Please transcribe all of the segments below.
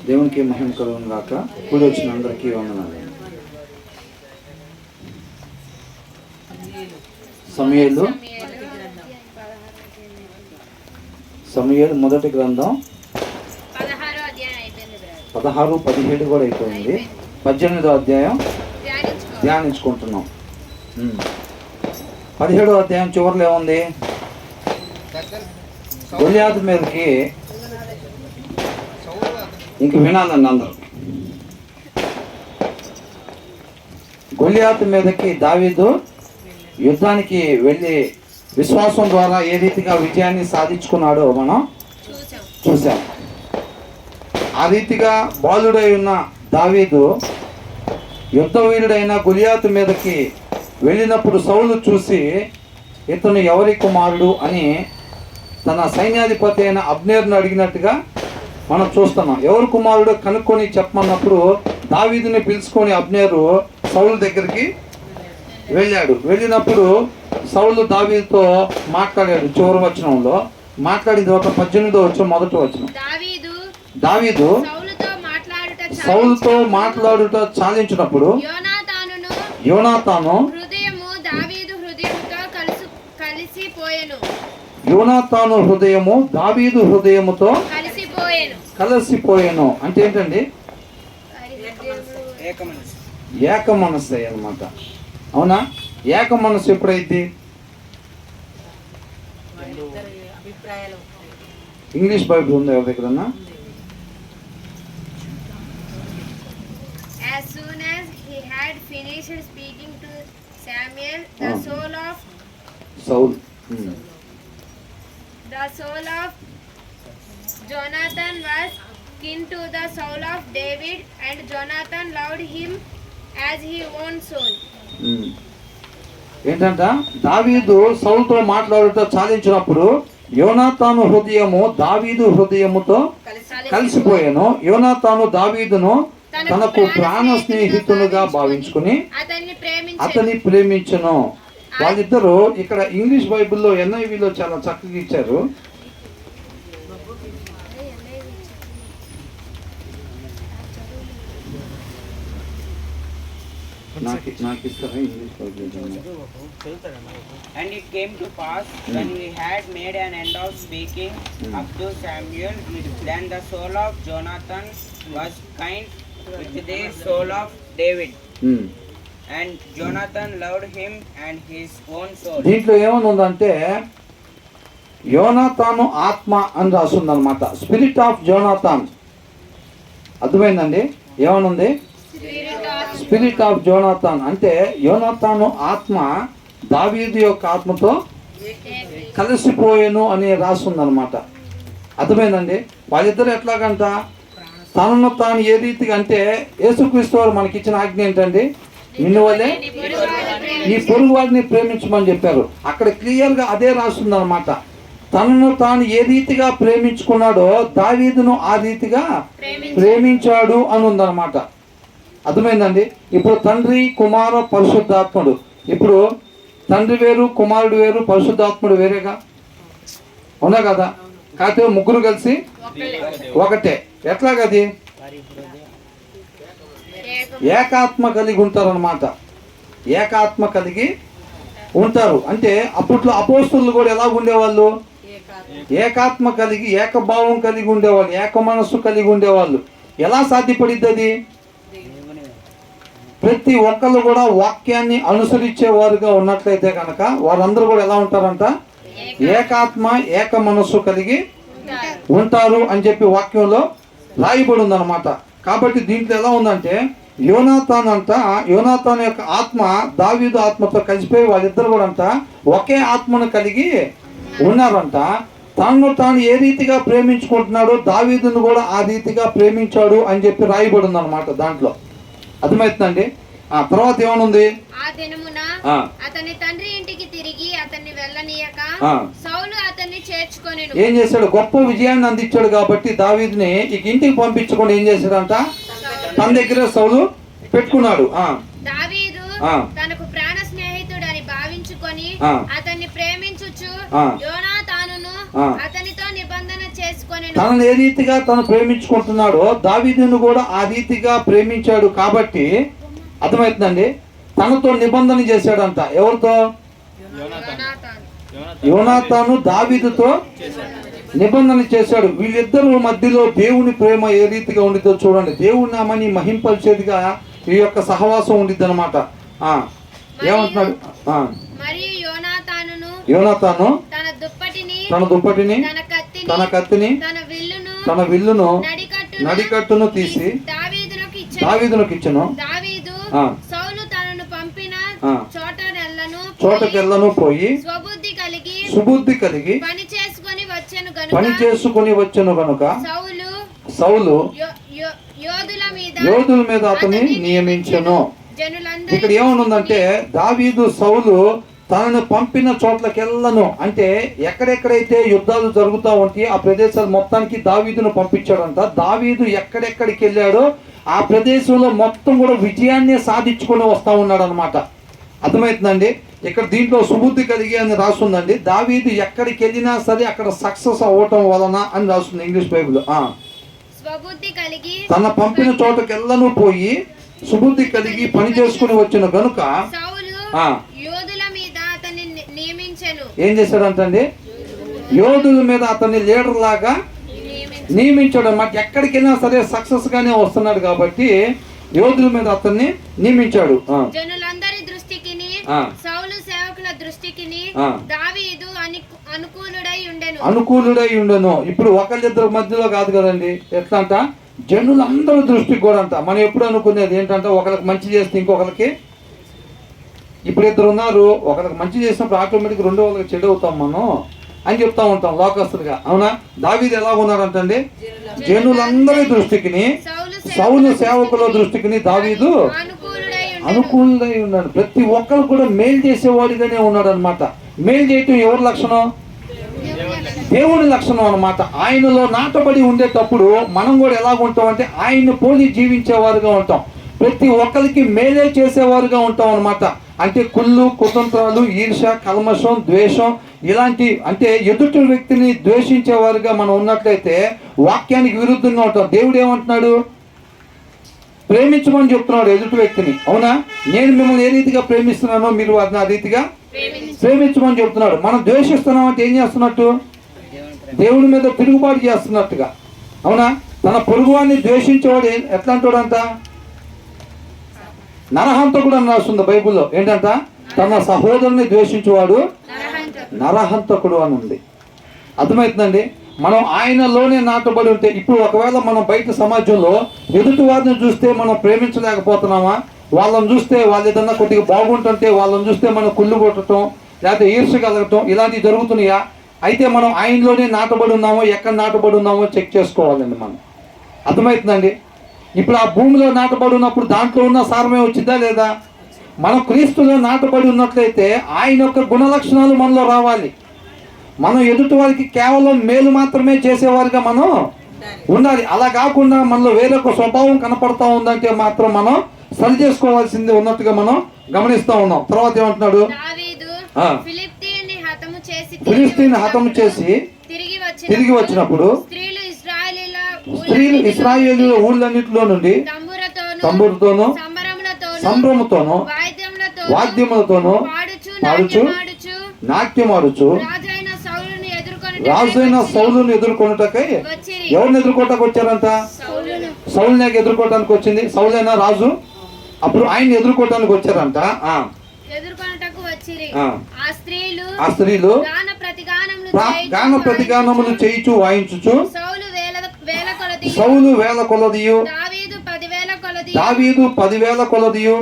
దేవునికి మహిమ కలుగును గాక. కూడి వచ్చిన అందరికీ వందనాలు. సమూయేలు మొదటి గ్రంథం 16, 17 కూడా అయిపోయింది. 18వ అధ్యాయం ధ్యానించుకుంటున్నాం. 17వ అధ్యాయం చివరిలో ఏముంది? గొల్యాతు మీదకి ఇంక వినాలండి అందరూ. గొల్యాతు మీదకి దావీదు యుద్ధానికి వెళ్ళి విశ్వాసం ద్వారా ఏ రీతిగా విజయాన్ని సాధించుకున్నాడో మనం చూసాం. ఆ రీతిగా బాలుడై ఉన్న దావీదు యుద్ధ వీరుడైన గొల్యాతు మీదకి వెళ్ళినప్పుడు సౌలు చూసి ఇతను ఎవరి కుమారుడు అని తన సైన్యాధిపతి అయిన అబ్నేర్ను అడిగినట్టుగా మనం చూస్తున్నాం. ఎవరు కుమారుడు కనుక్కొని చెప్పమన్నప్పుడు దావీదుని పిలుచుకొని అబ్నేరు సౌలు దగ్గరికి వెళ్ళాడు. వెళ్ళినప్పుడు సౌలు దావీదుతో మాట్లాడాడు. చివరి వచనంలో మాట్లాడిన తర్వాత 18వ వచనం మొదటి వచనం, దావీదు సౌలుతో మాట్లాడుట చాలించినప్పుడు యోనాతాను హృదయము దావీదు హృదయముతో కలిసిపోయాను. అంటే ఏంటండి? ఏక మనస్సు అన్నమాట. అవునా? ఏక మనస్సు ఎప్పుడైతే? ఇంగ్లీష్ బైబిల్ ఉందా ఎవరి దగ్గరన్నా? As soon as he had finished speaking to Samuel, the soul of Jonathan was kin to the soul of David, and Jonathan loved him as his own soul. ఏంటంట? దావీదు సౌలుతో మాట్లాడుతూ చాలించినప్పుడు యోనాతాను హృదయము దావీదు హృదయముతో కలిసిపోయాను. యోనాతాను దావీదును తనకు ప్రాణ స్నేహితులుగా భావించుకుని అతన్ని ప్రేమించను. వాళ్ళిద్దరూ ఇక్కడ ఇంగ్లీష్ బైబిల్లో NIVలో చాలా చక్కగా ఇచ్చారు. నాకు ఇస్తారా English Bible? And it came to pass when he had made an end of speaking up to Samuel, then the soul of Jonathan was kind with the soul of David, and Jonathan loved him and his own soul. దీంట్లో ఏమని ఉందంటే యోనాతాను ఆత్మ అని రాస్తుంది అనమాట. Spirit of Jonathan. అర్థమైందండి? ఏమనుంది? స్పిరిట్ ఆఫ్ జోనాథాన్ అంటే యోనాతాను ఆత్మ దావీదు యొక్క ఆత్మతో కలిసిపోయాను అని రాస్తుంది అనమాట. అర్థమైందండి? వాళ్ళిద్దరు ఎట్లాగంట తనను తాను ఏ రీతిగా అంటే యేసుక్రీస్తు వారు మనకి ఇచ్చిన ఆజ్ఞ ఏంటండి? నిన్ను వల్లే నీ పొరుగు వారిని ప్రేమించమని చెప్పారు. అక్కడ క్లియర్గా అదే రాస్తుంది అనమాట. తనను తాను ఏ రీతిగా ప్రేమించుకున్నాడో దావీదును ఆ రీతిగా ప్రేమించాడు అని ఉందన్నమాట. అర్థమైందండి? ఇప్పుడు తండ్రి, కుమార, పరిశుద్ధాత్ముడు. ఇప్పుడు తండ్రి వేరు, కుమారుడు వేరు, పరిశుద్ధాత్ముడు వేరేగా ఉన్నా కదా? కాకపోతే ముగ్గురు కలిసి ఒకటే. ఎట్లాగది? ఏకాత్మ కలిగి ఉంటారు అన్నమాట. ఏకాత్మ కలిగి ఉంటారు అంటే అప్పట్లో అపోస్తలులు కూడా ఎలా ఉండేవాళ్ళు? ఏకాత్మ కలిగి, ఏకభావం కలిగి ఉండేవాళ్ళు, ఏక మనస్సు కలిగి ఉండేవాళ్ళు. ఎలా సాధ్యపడిద్ది అది? ప్రతి ఒక్కళ్ళు కూడా వాక్యాన్ని అనుసరించేవారుగా ఉన్నట్లయితే కనుక వారందరూ కూడా ఎలా ఉంటారంట? ఏకాత్మ, ఏక మనస్సు కలిగి ఉంటారు అని చెప్పి వాక్యంలో రాయబడి ఉందన్నమాట. కాబట్టి దీంట్లో ఎలా ఉందంటే యోనాతాను యొక్క ఆత్మ దావీదు ఆత్మతో కలిసిపోయి వాళ్ళిద్దరు కూడా అంట ఒకే ఆత్మను కలిగి ఉన్నారంట. తనను తాను ఏ రీతిగా ప్రేమించుకుంటున్నాడో దావీదును కూడా ఆ రీతిగా ప్రేమించాడు అని చెప్పి రాయబడి ఉందన్నమాట దాంట్లో. అర్థమవుతుందండి? ఆ తర్వాత ఏమనుంది? ఆ దినమున అతని తండ్రి ఇంటికి తిరిగి అతన్ని వెళ్ళనీయక సౌలు అతన్ని చేర్చుకొనెను. ఏం చేశాడు? గొప్ప విజయాన్ని అందించాడు కాబట్టి దావీదుని ఇక ఇంటికి పంపించుకొని ఏం చేశాడంట? తన దగ్గర సౌలు పెట్టుకున్నాడు. దావీదు తనకు ప్రాణ స్నేహితుడని భావించుకొని అతన్ని ప్రేమించుచు యోనాతానును అతనితో నిబంధన చేసుకొనెను. తనను ఏ రీతిగా తను ప్రేమించుకుంటున్నాడో దావీదును కూడా ఆ రీతిగా ప్రేమించాడు కాబట్టి అర్థమవుతుందండి, తనతో నిబంధన చేశాడంట. ఎవరితో? యోనాతాను దావీదుతో నిబంధన చేశాడు. వీళ్ళిద్దరు మధ్యలో దేవుని ప్రేమ ఏ రీతిగా ఉండిద్దో చూడండి. దేవుని నామని మహింపరిచేదిగా ఈ యొక్క సహవాసం ఉండిద్ది అనమాట. ఏమంటున్నాడు? మరియు యోనాతాను తన దుప్పటిని తన కత్తిని తన విల్లును నడికట్టును తీసి దావీదునకు ఇచ్చెను. చోటకెళ్ళను పోయి సుబుద్ధి కలిగి పని చేసుకొని వచ్చెను గనుక సౌలు యోధుల మీద అతన్ని నియమించెను. ఇక్కడ ఏమనుందంటే దావీదు సౌలు తనను పంపిన చోట్లకెళ్ళను అంటే ఎక్కడెక్కడైతే యుద్ధాలు జరుగుతూ ఉంటాయి ఆ ప్రదేశాలు మొత్తానికి దావీదును పంపించాడంట. దావీదు ఎక్కడెక్కడికి వెళ్ళాడో ఆ ప్రదేశంలో మొత్తం కూడా విజయాన్ని సాధించుకొని వస్తూ ఉన్నాడు అనమాట. అర్థమవుతుందండి. ఇక్కడ దీంట్లో సుబుద్ధి కలిగి అని రాస్తుందండి. దావీదు ఎక్కడికి వెళ్ళినా సరే అక్కడ సక్సెస్ అవ్వటం వలన అని రాస్తుంది ఇంగ్లీష్ బైబిల్. తన పంపిన చోటకెళ్ళను పోయి సుబుద్ధి కలిగి పని చేసుకుని వచ్చిన గనుక ఏం చేశాడంటండి? యోధుల మీద అతన్ని లీడర్ లాగా నియమించాడు అన్నమాట. ఎక్కడికి వెళ్ళినా సరే సక్సెస్ గానే వస్తున్నాడు కాబట్టి యోధుల మీద అతన్ని నియమించాడు. అనుకూలుడై ఉండను. ఇప్పుడు ఒకళ్ళిద్దరు మధ్యలో కాదు కదండి. ఎట్లా అంట? జనులందరి దృష్టికి కూడా అంట. మనం ఎప్పుడు అనుకునేది ఏంటంటే ఒకరికి మంచి చేస్తే ఇంకొకరికి, ఇప్పుడు ఇద్దరు ఉన్నారు, ఒకరికి మంచి చేసినప్పుడు ఆటోమేటిక్ రెండో వాళ్ళకి చెడు అవుతాం మనం అని చెప్తా ఉంటాం లోకస్తులుగా. అవునా? దావీదు ఎలా ఉన్నాడంటండి? జనులందరి దృష్టికి, సౌలు సేవకుల దృష్టికి దావీదు అనుకూలుడై ఉన్నాడు. ప్రతి ఒక్కరు కూడా మేలు చేసేవాడిగానే ఉన్నాడు అనమాట. మేలు చేయటం ఎవరి లక్షణం? దేవుని లక్షణం అనమాట. ఆయనలో నాటబడి ఉండేటప్పుడు మనం కూడా ఎలాగ ఉంటాం అంటే ఆయన పోలి జీవించేవారుగా ఉంటాం. ప్రతి ఒక్కరికి మేలే చేసేవారుగా ఉంటాం అనమాట. అంటే కుళ్ళు, కుతంత్రాలు, ఈర్ష, కల్మషం, ద్వేషం ఇలాంటి అంటే ఎదుటి వ్యక్తిని ద్వేషించేవారుగా మనం ఉన్నట్లయితే వాక్యానికి విరుద్ధంగా ఉంటాం. దేవుడు ఏమంటున్నాడు? ప్రేమించమని చెప్తున్నాడు ఎదుటి వ్యక్తిని. అవునా? నేను మిమ్మల్ని ఏ రీతిగా ప్రేమిస్తున్నానో మీరు వారిని ఆ రీతిగా ప్రేమించమని చెప్తున్నాడు. మనం ద్వేషిస్తున్నాం అంటే ఏం చేస్తున్నట్టు? దేవుడి మీద తిరుగుబాటు చేస్తున్నట్టుగా. అవునా? తన పొరుగువాన్ని ద్వేషించేవాడు ఎట్లా అంటాడంట? నరహంతకుడు అని రాస్తుంది బైబిల్లో. ఏంటంట? తన సహోదరుని ద్వేషించేవాడు నరహంతకుడు అని ఉంది. అర్థమవుతుందండి. మనం ఆయనలోనే నాటబడి ఉంటే, ఇప్పుడు ఒకవేళ మనం బయట సమాజంలో ఎదుటి వారిని చూస్తే మనం ప్రేమించలేకపోతున్నామా? వాళ్ళని చూస్తే వాళ్ళు ఏదన్నా కొద్దిగా బాగుంటుంటే వాళ్ళని చూస్తే మనం కుళ్ళు కొట్టడం లేకపోతే ఈర్ష కలగటం ఇలాంటివి జరుగుతున్నాయా? అయితే మనం ఆయనలోనే నాటబడి ఉన్నామో ఎక్కడ నాటబడి ఉన్నామో చెక్ చేసుకోవాలండి మనం. అర్థమవుతుందండి. ఇప్పుడు ఆ భూమిలో నాటబడి ఉన్నప్పుడు దాంట్లో ఉన్న సారమే వచ్చిందా లేదా? మనం క్రీస్తులో నాటబడి ఉన్నట్లయితే ఆయన యొక్క గుణలక్షణాలు మనలో రావాలి. మనం ఎదుటి వారికి కేవలం మేలు మాత్రమే చేసేవారిగా మనం ఉండాలి. అలా కాకుండా మనలో వేరొక స్వభావం కనపడతా ఉందంటే మాత్రం మనం సరి చేసుకోవాల్సింది ఉన్నట్టుగా మనం గమనిస్తూ ఉన్నాం. తర్వాత ఏమంటున్నాడు? ఫిలిస్తీన్ హతము చేసి తిరిగి వచ్చినప్పుడు స్త్రీలు ఇశ్రాయేలీయుల ఊళ్ళన్నిటిలో నుండి తంబురతోనూ సంభ్రమతోనూ వాద్యములతోనూ పాడుచు నాట్యమాడుచు రాజైన సౌలును ఎదుర్కొనుటకై ఎవరిని ఎదుర్కోవటానికి వచ్చారంట? సౌలుని ఎదుర్కోవటానికి వచ్చింది. సౌలైనా రాజు, అప్పుడు ఆయన ఎదుర్కోవటానికి వచ్చారంట. ఆ స్త్రీలు గాన ప్రతిగానములు చేయించు వాయించుచు సౌలు వేల కొలదియు దావీదు 10,000 కొలదియు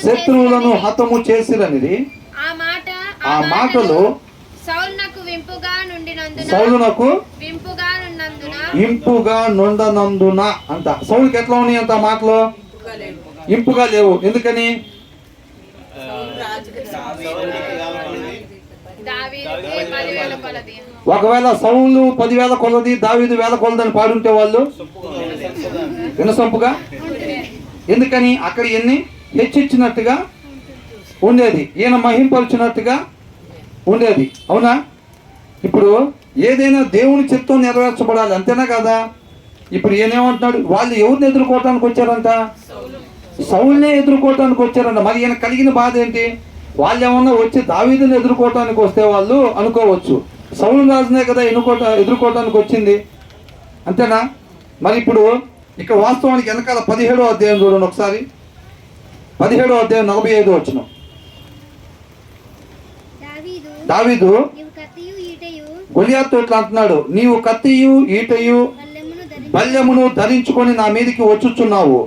శత్రువులను హతము చేసిరనిది. ఆ మాటలు సౌలునకు ఇంపుగా నుండనందున అంట. సౌలుకి ఎట్లా ఉన్నాయి అంత మాటలు? ఇంపుగా లేవు. ఎందుకని? ఒకవేళ సౌలు 10,000 కొలది దావీదు 1,000 కొలదని పాడుంటే వాళ్ళు వినసొంపుగా. ఎందుకని? అక్కడ ఎన్ని హెచ్చిచ్చినట్టుగా ఉండేది, ఈయన మహింపరిచినట్టుగా ఉండేది. అవునా? ఇప్పుడు ఏదైనా దేవుని చిత్తం నెరవేర్చబడాలి, అంతేనా కదా? ఇప్పుడు ఈయనేమంటున్నాడు, వాళ్ళు ఎవరిని ఎదుర్కోవటానికి వచ్చారంట? సౌలునే ఎదుర్కోవటానికి వచ్చారంట. మరి ఈయన కలిగిన బాధ ఏంటి? వాళ్ళు ఏమన్నా వచ్చి దావీదుని ఎదుర్కోవటానికి వస్తే వాళ్ళు అనుకోవచ్చు, సౌలు రాజునే కదా ఎదుర్కోవటానికి వచ్చింది, అంతేనా? మరి ఇప్పుడు ఇక్కడ వాస్తవానికి వెనకాల 17వ అధ్యాయం చూడండి ఒకసారి. 17వ అధ్యాయం 45 వచనం. దావీదు గొలియాతుతో ఇట్లా అంటున్నాడు, నీవు కత్తియు ఈటయు బల్యమును ధరించుకొని నా మీదకి వచ్చుచున్నావు.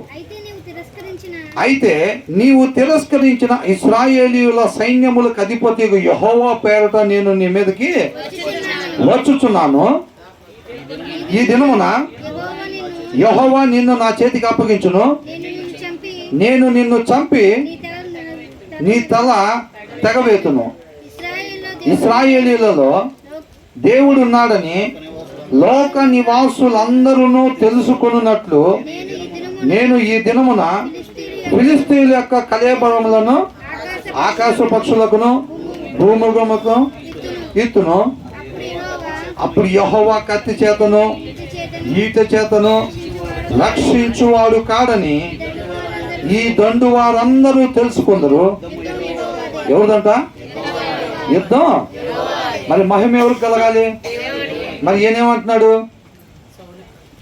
అయితే నీవు తిరస్కరించిన ఇశ్రాయేలీయుల సైన్యములకు అధిపతి యెహోవా పేరట నేను నీ మీదకి వచ్చుచున్నాను. ఈ దినమున యెహోవా నిన్ను నా చేతికి అప్పగించును. నేను నిన్ను చంపి నీ తల తెగవేతును. ఇశ్రాయేలీయులలో దేవుడు ఉన్నాడని లోక నివాసులందరూ తెలుసుకొనున్నట్లు నేను ఈ దినమున ఫిలిష్తీయుల యొక్క కళేబరములను ఆకాశ పక్షులకును భూమృగములకు ఇత్తును. అప్పుడు యెహోవా కత్తి చేతను ఈట చేతను రక్షించువాడు కాడని ఈ దండు వారందరూ తెలుసుకుందరు. ఎవరిదంట యుద్ధం? మరి మహిమ ఎవరికి కలగాలి? మరి ఈయనేమంటున్నాడు,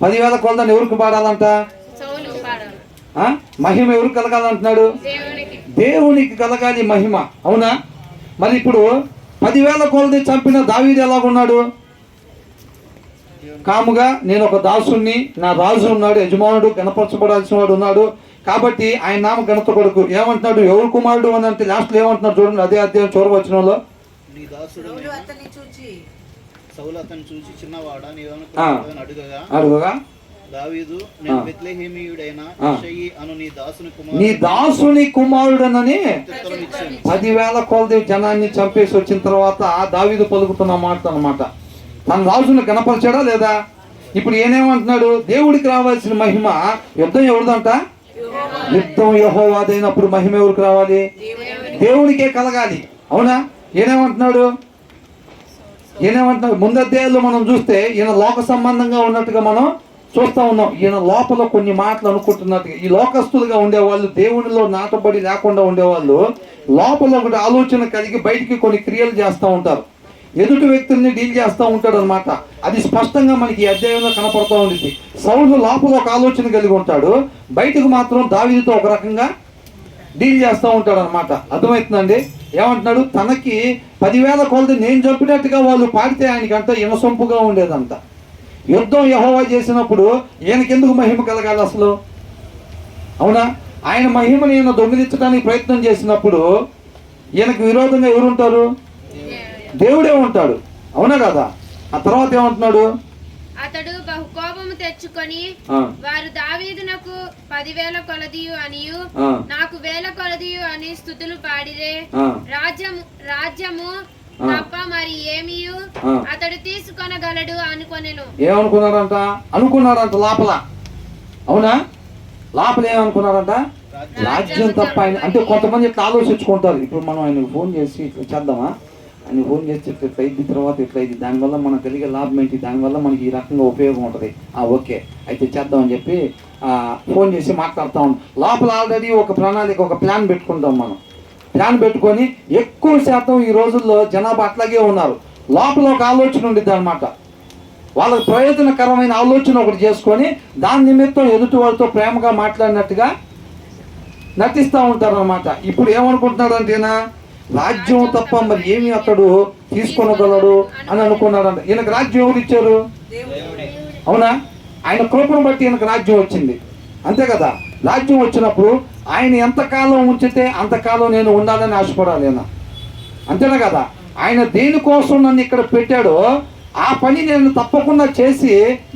10,000 కొలదాన్ని ఎవరికి పాడాలంట? మహిమ ఎవరికి కలగాలంటున్నాడు? దేవునికి కలగాలి మహిమ, అవునా? మరి ఇప్పుడు 10,000 కొలది చంపిన దావీదు ఎలాగున్నాడు? కాముగా, నేను ఒక దాసుని, నా రాజు ఉన్నాడు, యజమానుడు, గణపరచబడాల్సిన వాడు ఉన్నాడు, కాబట్టి ఆయన నామ ఘనత కొడుకు. ఏమంటున్నాడు? ఎవరు కుమారుడు అని అంటే లాస్ట్లో ఏమంటున్నాడు చూడండి, అదే అధ్యాయం చూడవచనంలో. అడుగగా దావీదు, నీ దాసుని కుమారుడనని 10,000 కొలది జనాన్ని చంపేసి వచ్చిన తర్వాత దావీదు పలుకుతున్న మాట అన్నమాట. తన రాజును కనపరిచాడా లేదా? ఇప్పుడు ఏనేమంటున్నాడు? దేవుడికి రావాల్సిన మహిమ, యుద్ధం ఎవరిదంట? యుద్ధం యెహోవాదైనప్పుడు మహిమ ఎవరికి రావాలి? దేవుడికే కలగాలి, అవునా? ఏనేమంటున్నాడు? ముందు అధ్యాయంలో మనం చూస్తే ఈయన లోక సంబంధంగా ఉన్నట్టుగా మనం చూస్తా ఉన్నాం. ఈయన లోపల కొన్ని మాటలు అనుకుంటున్నట్టుగా, ఈ లోకస్తులుగా ఉండేవాళ్ళు, దేవునిలో నాటబడి లేకుండా ఉండేవాళ్ళు లోపల ఒకటి ఆలోచన కలిగి బయటికి కొన్ని క్రియలు చేస్తూ ఉంటారు, ఎదుటి వ్యక్తుల్ని డీల్ చేస్తూ ఉంటాడు అనమాట. అది స్పష్టంగా మనకి ఈ అధ్యాయంలో కనపడుతూ ఉంటుంది. సౌలు లోపల ఒక ఆలోచన కలిగి ఉంటాడు, బయటకు మాత్రం దావీదుతో ఒక రకంగా డీల్ చేస్తూ ఉంటాడు అనమాట. అర్థమవుతుందండి? ఏమంటున్నాడు? తనకి 10,000 కొలది నేను చంపినట్టుగా వాళ్ళు పాడితే ఆయనకంట ఇనసొంపుగా ఉండేదంట. యుద్ధం యెహోవా చేసినప్పుడు ఈయనకెందుకు మహిమ కలగాలి అసలు, అవునా? ఆయన మహిమని ఈయన దొంగిలించడానికి ప్రయత్నం చేసినప్పుడు ఈయనకు విరోధంగా ఎవరు ఉంటారు? దేవుడే ఉంటాడు, అవునా కదా? ఆ తర్వాత ఏమంటున్నాడు? అతడు బహుకోపము తెచ్చుకొని వారు దావీదునకు 10,000 కొలదియు అనియు నాకు 1,000 కొలదియు అని స్తుతులు పాడిరే. రాజ్యము తప్ప మరి ఏమియు అతడు తీసుకొనగలడు అనుకొనెను. అనుకున్నారంట లోపల, అవునా? లోపల ఏమనుకున్నారంట? రాజ్యం తప్ప ఆయన అంటే కొంతమంది ఇట్లా ఆలోచించుకుంటారు. ఇప్పుడు మనం ఆయనకు ఫోన్ చేసి ఇట్లా చేద్దామా, ఆయన ఫోన్ చేసి ఇట్లా అయింది, తర్వాత ఇట్లా అయింది, దానివల్ల మనకు కలిగే లాభం ఏంటి, దానివల్ల మనకి ఈ రకంగా ఉపయోగం ఉంటుంది, ఓకే అయితే చేద్దామని చెప్పి ఫోన్ చేసి మాట్లాడుతూ ఉంటాం. లోపల ఆల్రెడీ ఒక ప్రణాళిక, ఒక ప్లాన్ పెట్టుకుంటాం. మనం ప్లాన్ పెట్టుకొని ఎక్కువ శాతం ఈ రోజుల్లో జనాభా అట్లాగే ఉన్నారు. లోపల ఒక ఆలోచన ఉండిద్ది అనమాట, వాళ్ళకి ప్రయోజనకరమైన ఆలోచన ఒకటి చేసుకొని దాని నిమిత్తం ఎదుటి వాళ్ళతో ప్రేమగా మాట్లాడినట్టుగా నటిస్తూ ఉంటారు అన్నమాట. ఇప్పుడు ఏమనుకుంటున్నాడు అంటేనా, రాజ్యం తప్ప మరి ఏమి అతడు తీసుకొనగలడు అని అనుకున్నాడంట. ఈయనకు రాజ్యం ఎవరు ఇచ్చారు? అవునా? ఆయన కృపను బట్టి ఈయనకు రాజ్యం వచ్చింది, అంతే కదా? రాజ్యం వచ్చినప్పుడు ఆయన ఎంతకాలం ఉంచితే అంతకాలం నేను ఉండాలని ఆశపడాలి ఆయన, అంతేనా కదా? ఆయన దేనికోసం నన్ను ఇక్కడ పెట్టాడో ఆ పని నేను తప్పకుండా చేసి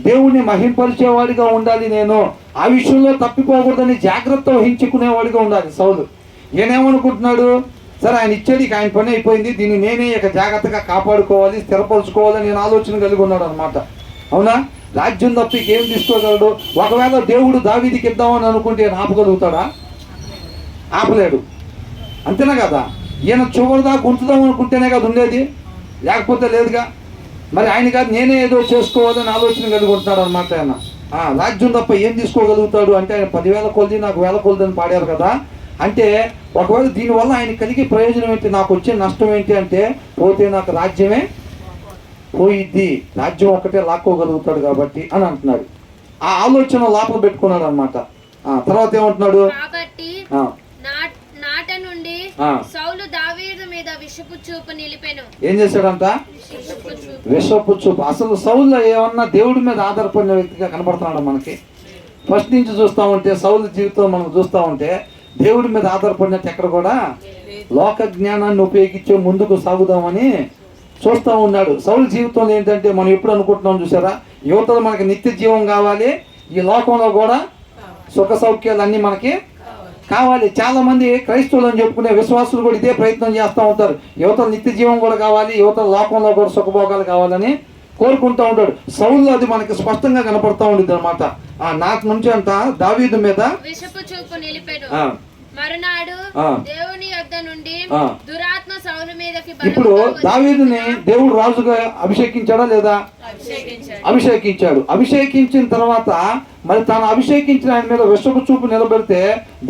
దేవుణ్ణి మహింపరిచేవాడిగా ఉండాలి, నేను ఆ విషయంలో తప్పిపోకూడదని జాగ్రత్త వహించుకునేవాడిగా ఉండాలి సౌలు. ఈయనేమనుకుంటున్నాడు? సరే ఆయన ఇచ్చేది ఆయన పని అయిపోయింది, దీన్ని నేనే ఇక జాగ్రత్తగా కాపాడుకోవాలి, స్థిరపరచుకోవాలని నేను ఆలోచన కలిగి ఉన్నాడు అనమాట, అవునా? రాజ్యం తప్పి ఏం తీసుకోగలడు? ఒకవేళ దేవుడు దావీదుకి ఇద్దామని అనుకుంటే ఆయన ఆపగలుగుతాడా? ఆపలేడు, అంతేనా కదా? ఈయన చివరిదాకా ఉంచుదాం అనుకుంటేనే కదా ఉండేది, లేకపోతే లేదుగా. మరి ఆయన కాదు నేనే ఏదో చేసుకోవాలని ఆలోచన కలిగి ఉంటున్నాడు అనమాట ఆయన. రాజ్యం తప్ప ఏం తీసుకోగలుగుతాడు అంటే ఆయన 10,000 కొలిది నాకు 1000 కొలిది అని పాడారు కదా. అంటే ఒకవేళ దీనివల్ల ఆయన కలిగే ప్రయోజనం ఏంటి, నాకు వచ్చే నష్టం ఏంటి అంటే పోతే నాకు రాజ్యమే పోయిద్ది, రాజ్యం ఒక్కటే లాక్కోగలుగుతాడు కాబట్టి అని అంటున్నాడు. ఆ ఆలోచన లోపల పెట్టుకున్నాడు అనమాట. తర్వాత ఏమంటున్నాడు, కాబట్టి నాట నుండి సౌలు దావీదు మీద విషపు చూపు నిలిపెను. ఏం చేశాడంట, విషపు చూపు. అసలు సౌలు ఏమన్నా దేవుడి మీద ఆధారపడిన వ్యక్తిగా కనపడుతున్నాడు మనకి. ఫస్ట్ నుంచి చూస్తూ ఉంటే సౌలు జీవితం మనం చూస్తూ ఉంటే దేవుడి మీద ఆధారపడినట్టు ఎక్కడ కూడా లోక జ్ఞానాన్ని ఉపయోగించే ముందుకు సాగుదామని చూస్తూ ఉన్నాడు. సౌలు జీవితంలో ఏంటంటే మనం ఎప్పుడు అనుకుంటున్నాం చూసారా, యువతలో మనకి నిత్య జీవం కావాలి, ఈ లోకంలో కూడా సుఖ సౌఖ్యాలు అన్నీ మనకి కావాలి. చాలా మంది క్రైస్తవులు అని చెప్పుకునే విశ్వాసులు కూడా ఇదే ప్రయత్నం చేస్తూ ఉంటారు. యువతల నిత్య జీవం కూడా కావాలి, యువతల లోకంలో కూడా సుఖభోగాలు కావాలని కోరుకుంటూ ఉంటాడు. సౌలు అది మనకి స్పష్టంగా కనపడతా ఉండేది అనమాట. నాకు నుంచి అంట దావీదు మీద విషపు చూపు నిలిపెను. మరునాడు దేవుని యొద్ద నుండి దురాత్మ సౌలు మీదకి ఇప్పుడు దావీదుని దేవుడు రాజుగా అభిషేకించాడా లేదా, అభిషేకించాడు. అభిషేకించిన తర్వాత మరి తాను అభిషేకించిన ఆయన మీద విషపు చూపు నిలబెడితే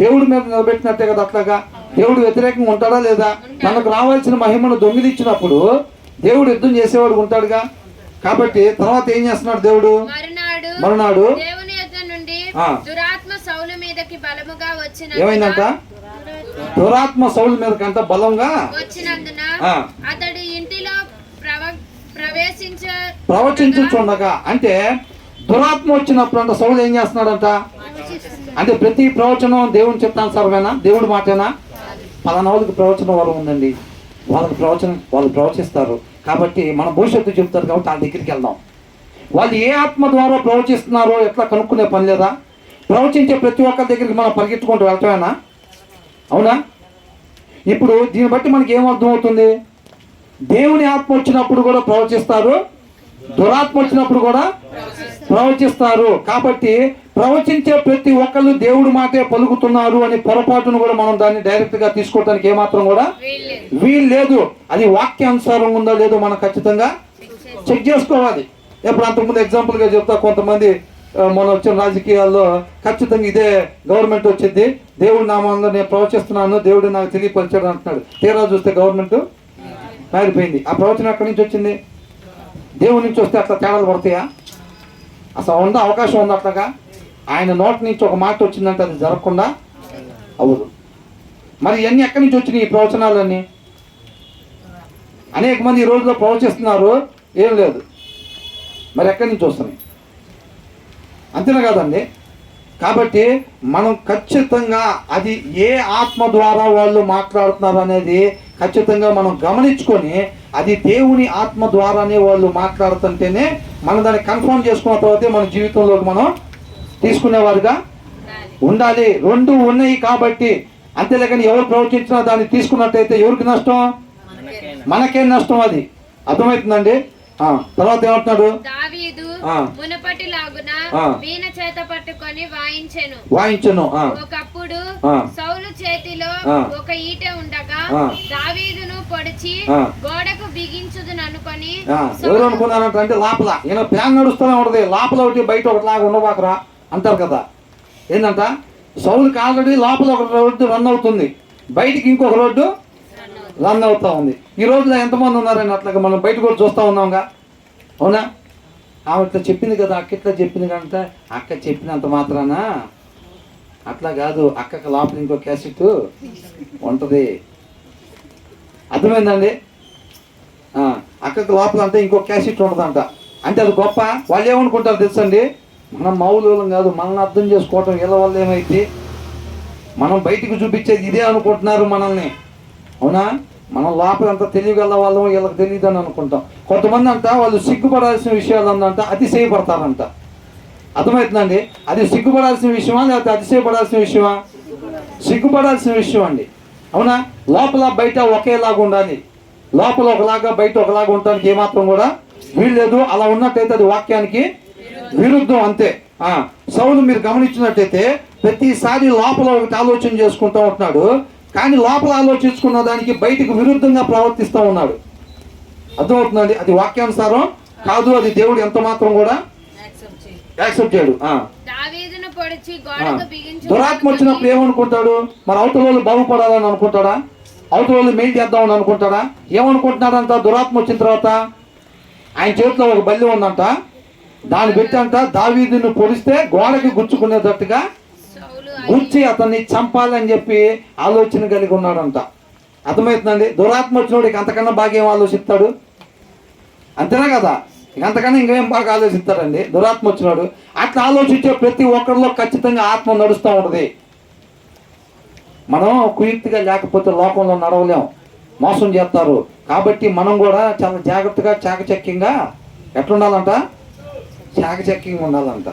దేవుడి మీద నిలబెట్టినట్టే కదా. అట్లాగా దేవుడు వ్యతిరేకంగా ఉంటాడా లేదా, తనకు రావాల్సిన మహిమను దొంగిలించినప్పుడు దేవుడు యుద్ధం చేసేవాడు ఉంటాడుగా. కాబట్టి తర్వాత ఏం చేస్తున్నాడు దేవుడు, మరునాడు దేవుని యొద్ద నుండి దురాత్మ సౌలు మీదకి బలముగా వచ్చిన ఏమైందంట, దురాత్మ సౌలు మీదకి అంత బలంగా వచ్చినందున అతడు ఇంటిలో ప్రవచించుచుండగా, అంటే దురాత్మ వచ్చినప్పుడు అంట సౌలు ఏం చేస్తున్నాడంట అంటే ప్రతి ప్రవచనం దేవుని చిత్తానుసారమేనా, దేవుడి మాటేనా? పలానాళ్ళకి ప్రవచనం వరం ఉందండి, వాళ్ళకి ప్రవచనం వాళ్ళు ప్రవచిస్తారు కాబట్టి మన భవిష్యత్తు చెప్తారు కాబట్టి వాళ్ళ దగ్గరికి వెళ్దాం. వాళ్ళు ఏ ఆత్మ ద్వారా ప్రవచిస్తున్నారో ఎట్లా కనుక్కునే పని లేదా? ప్రవచించే ప్రతి ఒక్కరి దగ్గరికి మనం పరిగెత్తుకుంటూ వెళ్తామేనా? అవునా? ఇప్పుడు దీన్ని బట్టి మనకి ఏమర్థమవుతుంది, దేవుని ఆత్మ వచ్చినప్పుడు కూడా ప్రవచిస్తారు, దురాత్మ వచ్చినప్పుడు కూడా ప్రవచిస్తారు. కాబట్టి ప్రవచించే ప్రతి ఒక్కళ్ళు దేవుడి మాటే పలుకుతున్నారు అని పొరపాటును కూడా మనం దాన్ని డైరెక్ట్ గా తీసుకోవడానికి ఏమాత్రం కూడా వీలు లేదు. అది వాక్యానుసారం ఉందో లేదో మనం ఖచ్చితంగా చెక్ చేసుకోవాలి. ఎప్పుడు అంతకుముందు ఎగ్జాంపుల్ గా చెప్తా, కొంతమంది మన వచ్చిన రాజకీయాల్లో ఖచ్చితంగా ఇదే గవర్నమెంట్ వచ్చింది, దేవుడి నామంలో నేను ప్రవచిస్తున్నాను, దేవుడు నాకు తెలియపరిచాడు అంటున్నాడు. తీరా చూస్తే గవర్నమెంట్ మారిపోయింది. ఆ ప్రవచనం ఎక్కడి నుంచి వచ్చింది? దేవుడి నుంచి వస్తే అట్లా తేడాలు పడతాయా? అసలు ఉందా, అవకాశం ఉంది అట్లాగా? ఆయన నోటి నుంచి ఒక మాట వచ్చిందంటే అది జరగకుండా అవ్వదు. మరి ఇవన్నీ ఎక్కడి నుంచి వచ్చినాయి ఈ ప్రవచనాలన్నీ? అనేక మంది ఈ రోజులో ప్రవచిస్తున్నారు, ఏం లేదు, మరి ఎక్కడి నుంచి వస్తున్నాయి? అంతేనా కాదండి? కాబట్టి మనం ఖచ్చితంగా అది ఏ ఆత్మ ద్వారా వాళ్ళు మాట్లాడుతున్నారు అనేది ఖచ్చితంగా మనం గమనించుకొని అది దేవుని ఆత్మ ద్వారానే వాళ్ళు మాట్లాడుతుంటేనే మనం దాన్ని కన్ఫర్మ్ చేసుకున్న తర్వాతే మన జీవితంలోకి మనం తీసుకునేవారుగా ఉండాలి. రెండు ఉన్నాయి కాబట్టి అంతేలేకని ఎవరు ప్రవచించినా దాన్ని తీసుకున్నట్టయితే ఎవరికి నష్టం? మనకే నష్టం. అది అర్థమవుతుందండి. తర్వాత ఏమంటున్నాడు, దావీదు మునుపటిలాగున వీణ చేత పట్టుకొని వాయించెను. ఒకప్పుడు సౌలు చేతిలో ఒక ఈటె ఉండగా దావీదును పొడిచి గోడకు బిగించుదును అనుకొని, ఎవరు అనుకున్నారంటే లోపల ఈయన ప్లాన్ నడుస్తూనే ఉంటది, లోపల ఒకటి బయట ఒకటి లాగా ఉండబాకరా అంటారు కదా. ఏంటంట, సౌలుకి ఆల్రెడీ లోపల ఒక రోడ్డు రన్ అవుతుంది, బయటికి ఇంకొక రోడ్డు రన్ అవుతా ఉంది. ఈ రోజులో ఎంతమంది ఉన్నారని అట్లాగా మనం బయట కూడా చూస్తూ ఉన్నాంగా. అవునా? ఆమె ఇట్లా చెప్పింది కదా, అక్క ఇట్లా చెప్పింది కంటే అక్క చెప్పినంత మాత్రాన అట్లా కాదు, అక్కకి లోపల ఇంకో క్యాసెట్ ఉంటుంది. అర్థమైందండి? అక్కకి లోపల అంటే ఇంకో క్యాసెట్ ఉంటుందంట. అంటే అది గొప్ప. వాళ్ళు ఏమనుకుంటారు తెలుసండి, మనం మామూలు కాదు, మనల్ని అర్థం చేసుకోవటం వీళ్ళ వల్ల ఏమైతే మనం బయటికి చూపించేది ఇదే అనుకుంటున్నారు మనల్ని. అవునా? మనం లోపల అంతా తెలియగల వాళ్ళం వీళ్ళకి తెలియదు అని అనుకుంటాం. కొంతమంది అంట వాళ్ళు సిగ్గుపడాల్సిన విషయాలు అందంట అతిశయపడతారంట. అర్థమవుతుందండి? అది సిగ్గుపడాల్సిన విషయమా లేకపోతే అతిశయపడాల్సిన విషయమా? సిగ్గుపడాల్సిన విషయం అండి. అవునా? లోపల బయట ఒకేలాగా ఉండాలి, లోపల ఒకలాగా బయట ఒకలాగా ఉండటానికి ఏమాత్రం కూడా వీల్లేదు. అలా ఉన్నట్టయితే అది వాక్యానికి విరుద్ధం. అంతే. సౌలు మీరు గమనించినట్టయితే ప్రతిసారి లోపల ఒకటి ఆలోచన చేసుకుంటూ ఉంటున్నాడు, కానీ లోపల ఆలోచించుకున్న దానికి బయటకు విరుద్ధంగా ప్రవర్తిస్తూ ఉన్నాడు. అర్థమవుతుందండి? అది వాక్యానుసారం కాదు, అది దేవుడు ఎంత మాత్రం కూడా యాక్సెప్ట్ చేయడు. దావీదును పొడిచి గోడకు బిగించు. దురాత్మ వచ్చినప్పుడు ఏమనుకుంటాడు? మరి అవతల వాళ్ళు బాగుపడాలని అనుకుంటాడా? అవతల వాళ్ళు మెయిల్ చేద్దామని అనుకుంటాడా? ఏమనుకుంటున్నాడంట? దురాత్మ వచ్చిన తర్వాత ఆయన చేతిలో ఒక బల్లి ఉందంట, దాన్ని పెట్టంట దావీదును పొడిస్తే గోడకి గుచ్చుకునేటట్టుగా గుచ్చి అతన్ని చంపాలని చెప్పి ఆలోచన కలిగి ఉన్నాడంట. అర్థమవుతుందండి? దురాత్మ వచ్చినోడికి అంతకన్నా బాగా ఏం ఆలోచిస్తాడు? అంతేనా కదా? ఇక అంతకన్నా ఇంకేం బాగా ఆలోచిస్తాడండి దురాత్మ వచ్చినాడు. అట్లా ఆలోచించే ప్రతి ఒక్కరిలో ఖచ్చితంగా ఆత్మ నడుస్తూ ఉంటుంది. మనం కుయుక్తిగా లేకపోతే లోకంలో నడవలేం, మోసం చేస్తారు. కాబట్టి మనం కూడా చాలా జాగ్రత్తగా చాకచక్యంగా ఎట్లుండాలంట? చాకచక్యంగా ఉండాలంట.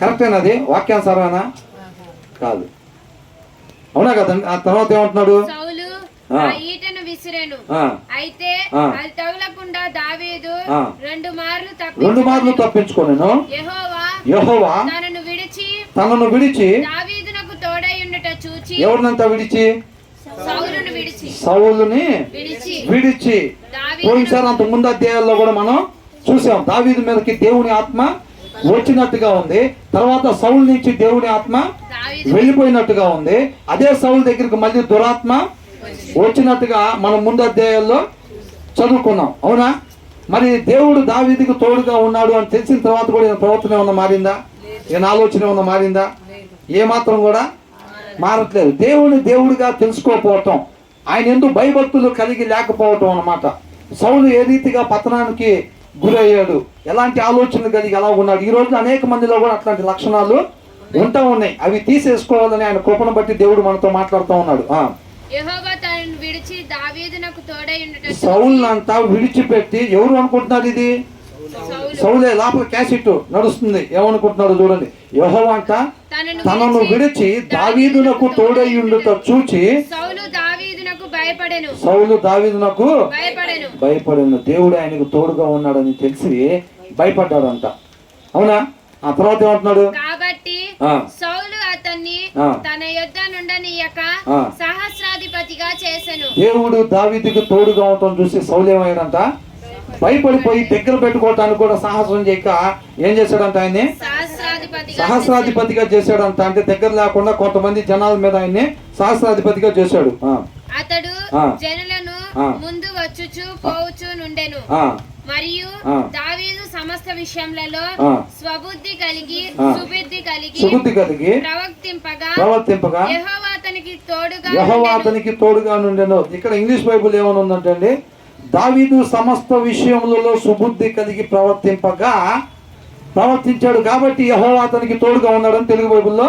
కరెక్టేనా? అది వాక్యానుసారమేనా? కాదు, అవునా కదండి? ఆ తర్వాత ఏమంటున్నాడు? సౌలు ఆ ఈటెను విసిరెను. అయితే అది తగులకుండా దావీదు రెండు మార్లు తప్పించుకొనెను. యెహోవా తనను విడిచి దావీదునకు తోడై ఉండుట చూచి. ఎవరినంతా విడిచి? సౌలుని విడిచి. పోయినసారి అంత ముందు అధ్యాయాల్లో కూడా మనం చూసాం, దావీదు మీదకి దేవుని ఆత్మ వచ్చినట్టుగా ఉంది, తర్వాత సౌలు నుంచి దేవుని ఆత్మ వెళ్ళిపోయినట్టుగా ఉంది. అదే సౌలు దగ్గరికి మళ్ళీ దురాత్మ వచ్చినట్టుగా మనం ముందు అధ్యాయాల్లో చదువుకున్నాం, అవునా? మరి దేవుడు దావీదుకు తోడుగా ఉన్నాడు అని తెలిసిన తర్వాత కూడా ఈయన ప్రవర్తన ఏమన్నా మారిందా? ఈయన ఆలోచన ఏమన్నా మారిందా? ఏమాత్రం కూడా మారట్లేదు. దేవుని దేవుడిగా తెలుసుకోకపోవటం, ఆయన ఎందుకు భయభక్తులు కలిగి లేకపోవటం అన్నమాట. సౌలు ఏ రీతిగా పతనానికి గురయ్యాడు, ఎలాంటి ఆలోచనలు కలిగి ఎలా ఉన్నాడు. ఈ రోజు అనేక మందిలో కూడా అట్లాంటి లక్షణాలు ఉంటా ఉన్నాయి. అవి తీసేసుకోవాలని ఆయన కృపను బట్టి దేవుడు మనతో మాట్లాడుతూ ఉన్నాడు. సౌలు అంతా విడిచిపెట్టి, ఎవరు అనుకుంటున్నారు ఇది? సౌలే. లోపల క్యాసెట్ నడుస్తుంది, ఏమనుకుంటున్నాడు చూడండి. యెహోవా అంట తనను విడిచి దావీదునకు తోడయ్యుండుట చూచి సౌలు దావీదునకు భయపడెను. దేవుడు ఆయనకు తోడుగా ఉన్నాడని తెలిసి భయపడ్డాడంట, అవునా? ఆ తర్వాత ఏమంటున్నాడు? కాబట్టి సౌలు అతన్ని తన యొద్ద నుండనీయక సహస్రాధిపతిగా చేసెను. దేవుడు దావీదుకు తోడుగా ఉండటం చూసి సౌలు ఏమయ్యాడంట? భయపడిపోయి దగ్గర పెట్టుకోవటానికి కూడా సాహసం చేయక ఏం చేశాడంట? ఆయన్ని సహస్రాధిపతిగా చేశాడంట. అంటే దగ్గర లేకుండా కొంతమంది జనాల మీద ఆయన్ని సహస్రాధిపతిగా చేశాడు. అతడు జనులను ముందు వచ్చుచు పోవచ్చు నుండెను. మరియు దావీదు సమస్త విషయములలో స్వబుద్ధి కలిగి సుబుద్ధి కలిగి ప్రవర్తింపగా యెహోవా అతనికి తోడుగా నుండెను. ఇక్కడ ఇంగ్లీష్ బైబుల్ ఏమని ఉందంటే అండి, దావీదు సమస్త విషయములలో సుబుద్ధి కలిగి ప్రవర్తించాడు కాబట్టి యెహోవా అతనికి తోడుగా ఉన్నాడని తెలుగు బైబుల్లో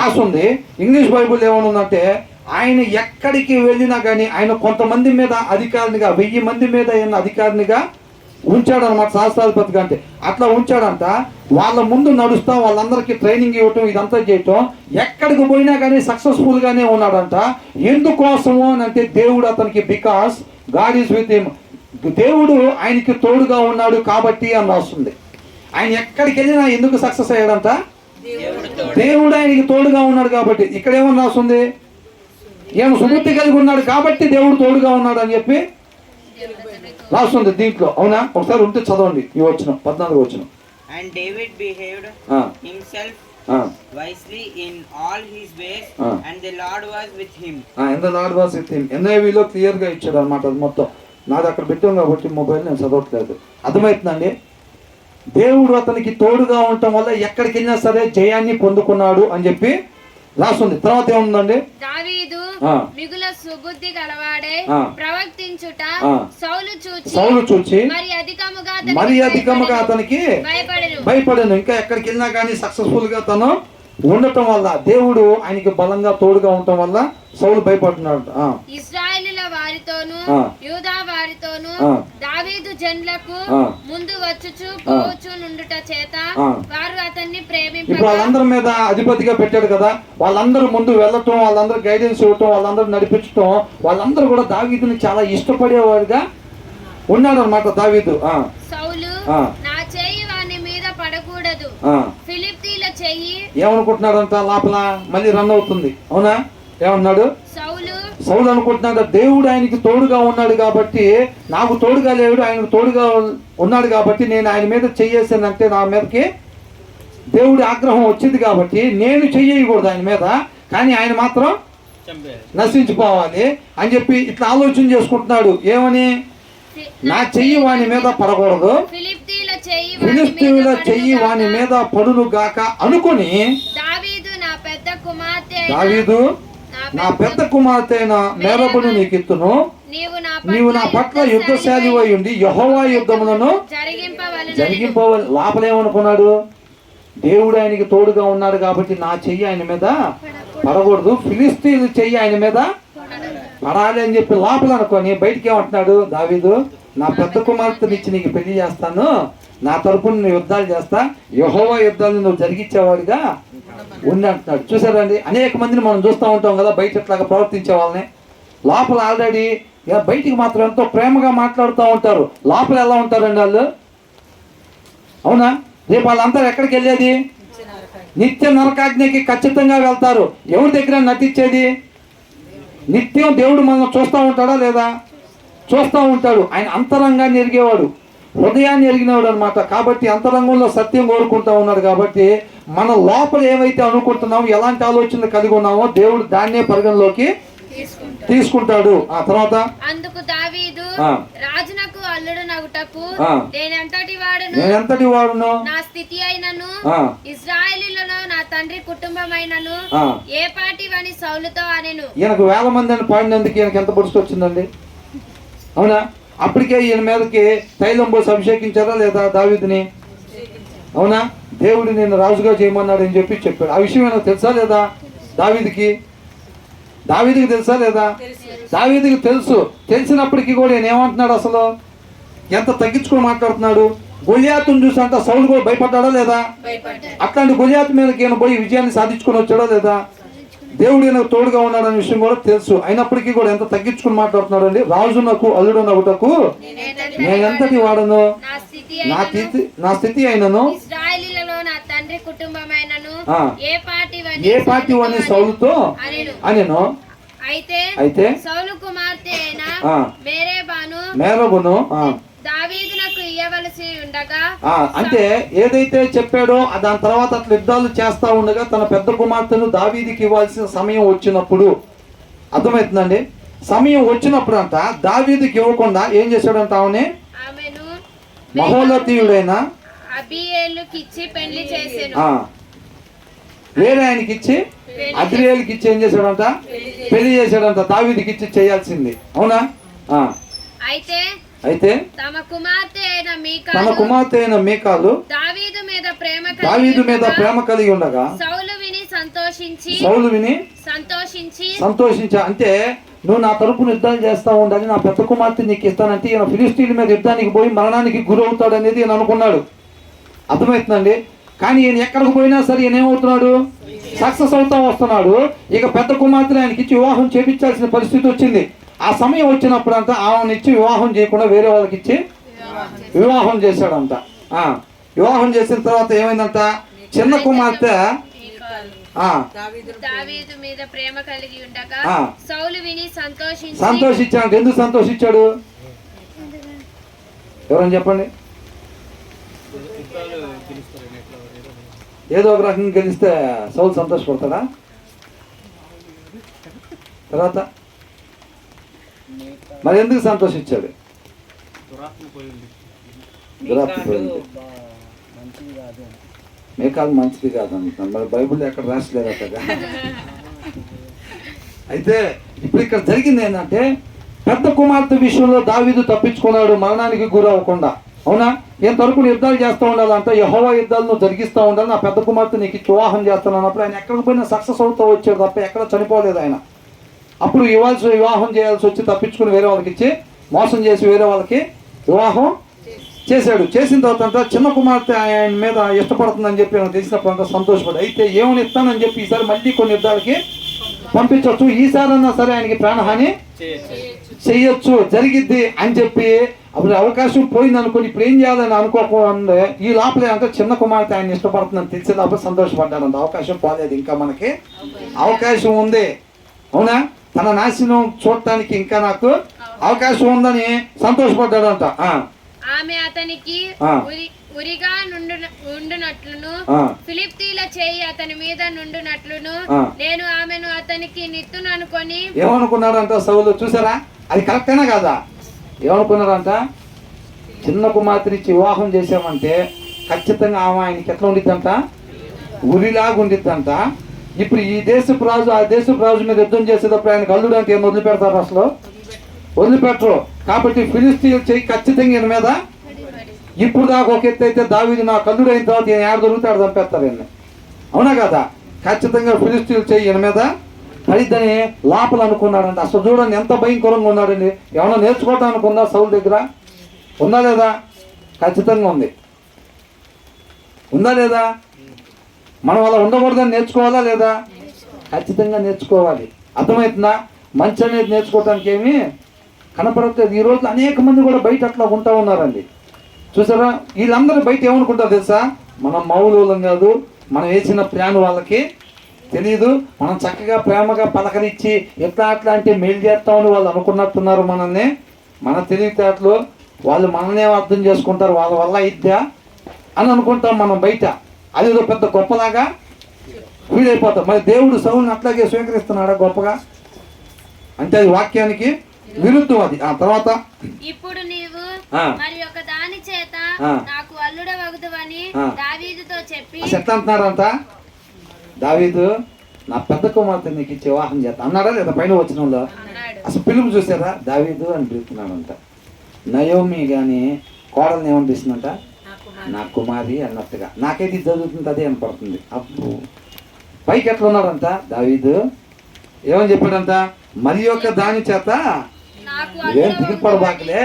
రాస్తుంది. ఇంగ్లీష్ బైబుల్ ఏమని ఉందంటే, ఆయన ఎక్కడికి వెళ్ళినా కానీ ఆయన కొంతమంది మీద అధికారినిగా 1000 మంది మీద అధికారినిగా ఉంచాడనమాట, సహస్రాధిపతిగా. అంటే అట్లా ఉంచాడంట. వాళ్ళ ముందు నడుస్తా వాళ్ళందరికీ ట్రైనింగ్ ఇవ్వటం, ఇదంతా చేయటం. ఎక్కడికి పోయినా కానీ సక్సెస్ఫుల్ గానే ఉన్నాడంట. ఎందుకోసము అని అంటే, దేవుడు అతనికి, because God is with him, దేవుడు ఆయనకి తోడుగా ఉన్నాడు కాబట్టి అని రాస్తుంది. ఆయన ఎక్కడికి వెళ్ళినా ఎందుకు సక్సెస్ అయ్యాడంట? దేవుడు ఆయనకి తోడుగా ఉన్నాడు కాబట్టి. ఇక్కడ ఏమని రాస్తుంది? ఈయన సుబుద్ధి కలిగి ఉన్నాడు కాబట్టి దేవుడు తోడుగా ఉన్నాడు అని చెప్పి రాస్తుంది దీంట్లో, అవునా? ఒకసారి ఉంటే చదవండి ఈ వచనం, 14వ వచనం. And David behaved himself wisely in all his ways, and the Lord was with him. And the Lord was with him. NIVలో క్లియర్ గా ఇచ్చాడు అన్నమాట. అది మొత్తం నాది అక్కడ పెట్టాం కాబట్టి మొబైల్ నేను చదవట్లేదు. అర్థమవుతుందండి? దేవుడు అతనికి తోడుగా ఉండటం వల్ల ఎక్కడికి వెళ్ళినా సరే జయాన్ని పొందుకున్నాడు అని చెప్పి రాస్తుంది. తర్వాత ఏముందండి? దావీదు మిగుల సుబుద్ధి గలవాడై ప్రవర్తించుట సౌలు చూచి మరి అధికముగా అతనికి భయపడెను. ఇంకా ఎక్కడికి వెళ్ళినా కానీ సక్సెస్ఫుల్ గా తను ఉండటం వల్ల, దేవుడు ఆయనకి బలంగా తోడుగా ఉండటం వల్ల సౌలు భయపడుతున్నాడు. ఇశ్రాయేలుల వారితోను యూదా వారితోను దావీదు జనులకు ముందు వచ్చుచు పోవచ్చు నుండుట చేత వారు అతన్ని ప్రేమింపగా. ఇప్పుడు వాళ్ళందరి మీద అధిపతిగా పెట్టాడు కదా, వాళ్ళందరూ ముందు వెళ్ళటం, వాళ్ళందరూ గైడెన్స్ ఇవ్వటం, వాళ్ళందరూ నడిపించటం, వాళ్ళందరూ కూడా దావీదుని చాలా ఇష్టపడేవాడిగా ఉన్నాడు అనమాట దావీదు. సౌలు నా చెయ్యి వాని మీద పడకూడదు, ఫిలిష్తీయుల చెయ్యి. ఏమనుకుంటున్నాడంట లోపల? మళ్ళీ రన్ అవుతుంది, అవునా? ఏమన్నాడు? సౌలు సౌలు అనుకుంటున్నాడు దేవుడు ఆయనకి తోడుగా ఉన్నాడు కాబట్టి, నాకు తోడుగా లేడు, ఆయనకు తోడుగా ఉన్నాడు కాబట్టి నేను ఆయన మీద చెయ్యేసానంటే నా మీదకి దేవుడి ఆగ్రహం వచ్చింది కాబట్టి నేను చెయ్యకూడదు ఆయన మీద, కానీ ఆయన మాత్రం నశించిపోవాలి అని చెప్పి ఇట్లా ఆలోచన చేసుకుంటున్నాడు. ఏమని? నా చెయ్యి వాని మీద పడకూడదు, ఫిలిష్తీయుల చెయ్యి వాని మీద పడును గాక అనుకుని, దావీదు నా పెద్ద కుమార్తె అయిన మేరబును నీకు ఇత్తును, నీవు నా పట్ల యుద్ధశాలి అయి ఉండి యెహోవా యుద్ధములను జరిగింపవాలి. లోపలేమనుకున్నాడు? దేవుడు ఆయనకి తోడుగా ఉన్నాడు కాబట్టి నా చెయ్యి ఆయన మీద పడకూడదు, ఫిలిష్తీయుల చెయ్యి ఆయన మీద పడాలి అని చెప్పి లోపల అనుకొని బయటికి ఏమంటున్నాడు? దావీదు, నా పెద్ద కుమార్తెనిచ్చి నీకు పెళ్లి చేస్తాను, నా తరపున నువ్వు యుద్ధాలు చేస్తా, యెహోవా యుద్ధాలను నువ్వు జరిగించేవాడిగా ఉండి అంటున్నాడు. చూసారండి, అనేక మందిని మనం చూస్తూ ఉంటాం కదా బయట ఇట్లాగా ప్రవర్తించే వాళ్ళని. లోపల ఆల్రెడీ బయటికి మాత్రం ఎంతో ప్రేమగా మాట్లాడుతూ ఉంటారు, లోపల ఎలా ఉంటారండి వాళ్ళు? అవునా? రేపు వాళ్ళంతా ఎక్కడికి వెళ్ళేది? నిత్య నరకాగ్నికి ఖచ్చితంగా వెళ్తారు. ఎవరి దగ్గర నటించేది? నిత్యం దేవుడు మనం చూస్తూ ఉంటాడా లేదా? చూస్తూ ఉంటాడు. ఆయన అంతరంగాన్ని ఎరిగేవాడు, హృదయాన్ని ఎరిగినవాడు అనమాట. కాబట్టి అంతరంగంలో సత్యం కోరుకుంటూ ఉన్నాడు కాబట్టి మన లోపల ఏమైతే అనుకుంటున్నామో, ఎలాంటి ఆలోచనలు కలిగి ఉన్నామో దేవుడు దాన్నే పరిగణలోకి తీసుకుంటాడు. ఆ తర్వాత అందుకు దావీదు రాజునకు అల్లుడు నగుటకు నేనెంతటి వాడును, నా స్థితి అయినను ఇశ్రాయేలీయులలో నా తండ్రి కుటుంబమైనను ఏ పాటివని సౌలుతో అనెను. ఈయనకు 1000 మంది అని పాడినందుకు ఈయనకి ఎంత పొడుస్తు వచ్చిందండి? అవునా? అప్పటికే ఈయన మీదకి తైలం పోసి అభిషేకించారా లేదా దావీదుని? అవునా? దేవుడు నేను రాజుగా చేయమన్నాడు అని చెప్పి చెప్పాడు. ఆ విషయం ఏమో తెలుసా లేదా దావీదుకి? దావీదుకి తెలుసా లేదా? దావీదుకి తెలుసు. తెలిసినప్పటికీ కూడా ఈయన ఏమంటున్నాడు? అసలు ఎంత తగ్గించుకొని మాట్లాడుతున్నాడు. గొలియాతును చూసి అంట సౌలు కూడా భయపడ్డాడా లేదా? అట్లాంటి గొలియాతు మీదకి ఈయన పోయి విజయాన్ని సాధించుకొని వచ్చాడా లేదా? దేవుడు ఈయనకు తోడుగా ఉన్నాడనే విషయం కూడా తెలుసు. అయినప్పటికీ కూడా ఎంత తగ్గించుకుని మాట్లాడుతున్నాడు అండి. రాజునకు అల్లుడు నగుటకు నేనెంతటి వాడను, నా స్థితి అయినను ఏ పార్టీ అని సౌలుతో అనెను. అయితే సౌలు కుమార్తె అయిన మేరబును దావీదునకు ఇయ్యవలసి ఉండగా, అంటే ఏదైతే చెప్పాడో దాని తర్వాత అట్లా యుద్ధాలు చేస్తా ఉండగా తన పెద్ద కుమార్తెను దావీదుకి ఇవ్వాల్సిన సమయం వచ్చినప్పుడు, అర్థమవుతుందండి, సమయం వచ్చినప్పుడు అంట దావీదుకి ఇవ్వకుండా ఏం చేశాడంట? ఆమెను మహోలతీయుడైన అబీయేలుకిచ్చి పెళ్లి చేసెను. వేరే ఆయనకి ఇచ్చి అద్రియేలుకి ఇచ్చి ఏం చేశాడంట? పెళ్లి చేశాడంట. దావీదుకి ఇచ్చి చేయాల్సింది. అవునా? అయితే తమ కుమార్తె అయిన మీకాలు దావీదు మీద ప్రేమ కలిగి ఉండగా సౌలు విని సంతోషించా. అంటే నువ్వు నా తరపున యుద్ధాలు చేస్తా ఉండాలి, నా పెద్ద కుమార్తె నీకు ఇస్తానంటే ఈయన ఫిలిష్తీయుల మీద యుద్ధానికి పోయి మరణానికి గురవుతాడు అనేది ఈయన అనుకున్నాడు. అర్థమవుతుందండి. కానీ ఈయన ఎక్కడికి పోయినా సరే ఈయన ఏమవుతున్నాడు? సక్సెస్ అవుతా వస్తున్నాడు. ఇక పెద్ద కుమార్తెని ఆయనకి ఇచ్చి వివాహం చేపించాల్సిన పరిస్థితి వచ్చింది. ఆ సమయం వచ్చినప్పుడు అంట ఆమెను ఇచ్చి వివాహం చేయకుండా వేరే వాళ్ళకి ఇచ్చి వివాహం చేశాడంట. వివాహం చేసిన తర్వాత ఏమైందంట? చిన్న కుమార్తె దావీదు మీద ప్రేమ కలిగి ఉండగా సౌలు విని సంతోషించాడు. ఎందుకు సంతోషించాడు? ఎవరని చెప్పండి. ఏదో ఒక రకంగా గెలిస్తే సౌలు సంతోషపడతాడా? తర్వాత మరి ఎందుకు సంతోషించాడు? మేకాలు మంచిది కాదు అంటున్నాను. మరి బైబిల్ ఎక్కడ రాసలేదటగా. అయితే ఇప్పుడు ఇక్కడ జరిగింది ఏంటంటే పెద్ద కుమార్తె విషయంలో దావీదు తప్పించుకున్నాడు మరణానికి గురవ్వకుండా. అవునా? నేను తరపున యుద్ధాలు చేస్తూ ఉండాలంటే యెహోవా యుద్ధాలను జరిగిస్తూ ఉండాలి, నా పెద్ద కుమార్తె నీకు ఇచ్చి వివాహం చేస్తాను అన్నప్పుడు ఆయన ఎక్కడికి పోయినా సక్సెస్ అవుతూ వచ్చాడు తప్ప ఎక్కడ చనిపోలేదు ఆయన. అప్పుడు వివాహం చేయాల్సి వచ్చి తప్పించుకుని వేరే వాళ్ళకి ఇచ్చి మోసం చేసి వేరే వాళ్ళకి వివాహం చేశాడు. చేసిన తర్వాత చిన్న కుమార్తె ఆయన మీద ఇష్టపడుతుందని చెప్పి నాకు తెలిసినప్పుడు అంతా సంతోషపడి అయితే ఏమని ఇస్తానని చెప్పి ఈసారి మళ్ళీ కొన్ని యుద్ధాలకి పంపించవచ్చు, ఈసారన్నా సరే ఆయనకి ప్రాణహాని చెయ్యొచ్చు, జరిగిద్ది అని చెప్పి అప్పుడు అవకాశం పోయింది అనుకుని ఇప్పుడు ఏం చేయాలని అనుకోకుండా ఈ లోపలే అంటే చిన్న కుమార్తె ఆయన ఇష్టపడుతుందని తెలిసేటప్పుడు సంతోషపడ్డాడంట. అవకాశం పోలేదు, ఇంకా మనకి అవకాశం ఉంది. అవునా? తన నాశనం చూడటానికి ఇంకా నాకు అవకాశం ఉందని సంతోషపడ్డాడంట. ఆమె అతనికి ఉరిగా ఉండునట్లును ఫిలిప్తీల చేయి అతని మీద నుండునట్లును నేను ఆమెను అతనికి నిత్తును అనుకొని. ఏమనుకున్నాడంట సౌలు? చూసారా, అది కరెక్టేనా కాదా? ఏమనుకున్నాడంట? చిన్న కుమార్తెనిచ్చి వివాహం చేసామంటే ఖచ్చితంగా ఆమె ఆయనకి ఎట్లా ఉండిద్దంట? ఉరిలాగా ఉండిద్దంట. ఇప్పుడు ఈ దేశపు రాజు ఆ దేశపు రాజు మీద యుద్ధం చేసేటప్పుడు ఆయనకు అల్లుడు అంటే ఏం వదిలిపెడతారు? అసలు వదిలిపెట్టరు. కాబట్టి ఫిలిస్తీన్లు చేయి ఖచ్చితంగా ఈయన మీద. ఇప్పుడు దాకా ఒక ఎత్తు అయితే దావీదు నా కల్లుడు అయిన తర్వాత ఈయన ఏడు దొరుకుతాడు చంపేస్తారు ఈయన. అవునా కదా? ఖచ్చితంగా ఫిలిస్తీన్లు చేయి ఈయన మీద పడిద్దని లోపల అనుకున్నాడంట. అసలు చూడండి ఎంత భయంకరంగా ఉన్నాడండి. ఏమన్నా నేర్చుకోవటానికి ఉందా సౌలు దగ్గర? ఉందా లేదా? ఖచ్చితంగా ఉంది. ఉందా లేదా? మనం అలా ఉండకూడదని నేర్చుకోవాలా లేదా? ఖచ్చితంగా నేర్చుకోవాలి. అర్థమవుతుందా? మంచి అనేది నేర్చుకోవటానికి ఏమి కనపడట్లేదు. ఈ రోజు అనేక మంది కూడా బయట అట్లా ఉంటా ఉన్నారండి. చూసారా, వీళ్ళందరూ బయట ఏమనుకుంటారు తెలుసా? మనం మౌలులం కాదు, మనం వేసిన ప్లాన్ వాళ్ళకి తెలియదు, మనం చక్కగా ప్రేమగా పలకరించి ఎట్లా అట్లా అంటే మేలు చేస్తామని వాళ్ళు అనుకున్నట్టున్నారు మనల్ని. మన తెలివితేటలు వాళ్ళు మనల్ని అర్థం చేసుకుంటారు, వాళ్ళ వల్ల ఇద్దా అని అనుకుంటాం మనం బయట. అదేదో పెద్ద గొప్పలాగా ఫీల్ అయిపోతాం. మరి దేవుడు సౌలుని అట్లాగే స్వీకరిస్తున్నాడా గొప్పగా? అంటే అది వాక్యానికి విరుద్ధం. అది ఆ తర్వాత ఇప్పుడు నీవు మరి ఒక దాని చేత నాకు అల్లుడవగుదువని దావీదుతో చెప్పి. ఎట్లా అంటున్నారంట? దావీదు నా పెద్ద కుమార్తె నీకు ఇచ్చి వివాహం చేస్తా అన్నాడా లేదా? పైన వచ్చిన వాళ్ళు అసలు పిలుపు చూసారా? దావీదు అని పిలుస్తున్నాడంట. నయోమి కానీ కోడల్ని ఏమనిపిస్తుందంట? నా కుమారి అన్నట్టుగా. నాకైతే ఇది చదువుతుంది అదే అనిపడుతుంది. అప్పుడు పైకి ఎట్లా ఉన్నాడంట దావీదు? ఏమని చెప్పాడంట? మరి యొక్క దాని చేత నువ్వేం దిగుపడబాకలే,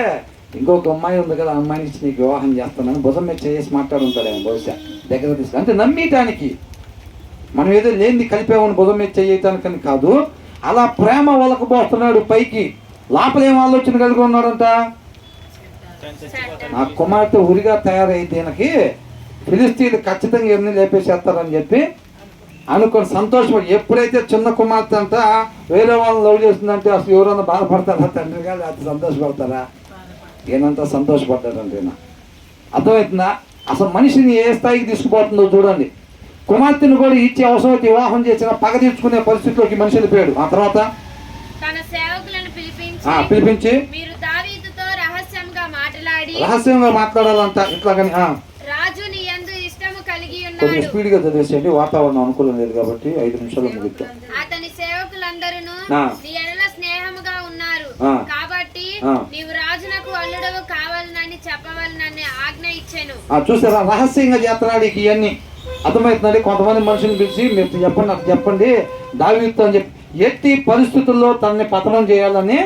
ఇంకొక అమ్మాయి ఉంది కదా, అమ్మాయిని ఇచ్చి నీకు వివాహం చేస్తానని భుజం మీద చేసి మాట్లాడుంటాడేమో బహుశా. దగ్గర తీసుకు అంటే నమ్మటానికి, మనం ఏదో లేనిది కలిపేమని భుజం మీద చేయటానికని కాదు, అలా ప్రేమ వలకపోస్తున్నాడు పైకి. లోపల ఏం ఆలోచన కలిగి ఉన్నాడంట? నా కుమార్తె ఉరిగా తయారైతే ఈయనకి ఫిలిస్తీన్లు ఖచ్చితంగా ఎన్ని లేపేసేస్తారని చెప్పి అనుకొని సంతోషపడి. ఎప్పుడైతే చిన్న కుమార్తె అంట వేరే వాళ్ళని లవ్ చేస్తుందంటే అసలు ఎవరైనా బాధపడతారా? తండ్రిగా లేకపోతే సంతోషపడతారా? ఈయనంతా సంతోషపడ్డాడంటే ఈయన. అర్థమవుతుందా? అసలు మనిషిని ఏ స్థాయికి తీసుకుపోతుందో చూడండి. కుమార్తెను కూడా ఇచ్చే అవసరం వివాహం చేసిన పగ తీర్చుకునే పరిస్థితిలోకి మనిషి వెళ్ళిపోయాడు. ఆ తర్వాత తన సేవకులను పిలిపించి మీరు దావీదుతో రహస్యంగా మాట్లాడాలంట. ఇట్లాగని రాజు నీ యందు ఇష్టము కలిగి కొద్దిగా ఉన్నాడు. స్పీడ్ గా చదివేసేయండి, వాతావరణం అనుకూలం లేదు కాబట్టి 5 నిమిషాలు ముగిద్దాం. అతని సేవకులందరూ నీ ఎడల స్నేహముగా ఉన్నారు కాబట్టి నీవు రాజునకు అల్లుడవు కావాలని చెప్పవాలని ఆజ్ఞ ఇచ్చాను. చూసారా, రహస్యంగా చేస్తున్నాడు ఇవన్నీ. అర్థమవుతుందండి. కొంతమంది మనుషులు పిలిచి మీరు చెప్పండి నాకు చెప్పండి దావీదుతో అని చెప్పి ఎట్టి పరిస్థితుల్లో తనని పతనం చేయాలని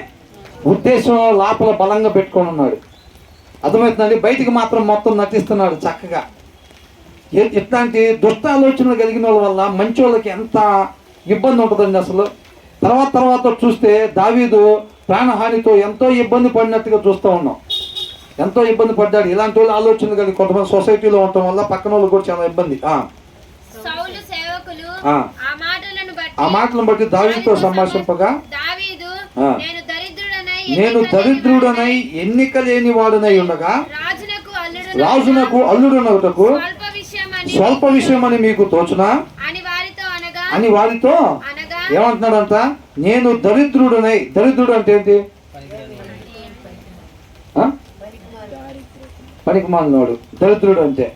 ఉద్దేశం లోపల బలంగా పెట్టుకొని ఉన్నాడు. అర్థమవుతుందండి. బయటికి మాత్రం మొత్తం నటిస్తున్నాడు చక్కగా. ఇట్లాంటి దుష్ట ఆలోచనలు కలిగిన వాళ్ళ వల్ల మంచి వాళ్ళకి ఎంత ఇబ్బంది ఉంటుందండి అసలు. తర్వాత చూస్తే దావీదు ప్రాణహానితో ఎంతో ఇబ్బంది పడినట్టుగా చూస్తూ ఉన్నాం. ఎంతో ఇబ్బంది పడ్డాడు. ఇలాంటి వాళ్ళు ఆలోచనలు కలిగి కొంతమంది సొసైటీలో ఉండటం వల్ల పక్కన వాళ్ళు కూడా చాలా ఇబ్బంది. సౌలు సేవకులు ఆ మాటలను బట్టి దావీదుతో సంభాషింపగా నేను దరిద్రుడనై ఎన్నిక లేని వాడునై ఉండగా రాజునకు అల్లుడునగుటకు స్వల్ప విషయం అని మీకు తోచునా అని వారితో ఏమంటున్నాడంట? నేను దరిద్రుడనై. దరిద్రుడు అంటే ఏంటి? పనికిమాలినోడు. దరిద్రుడు అంటే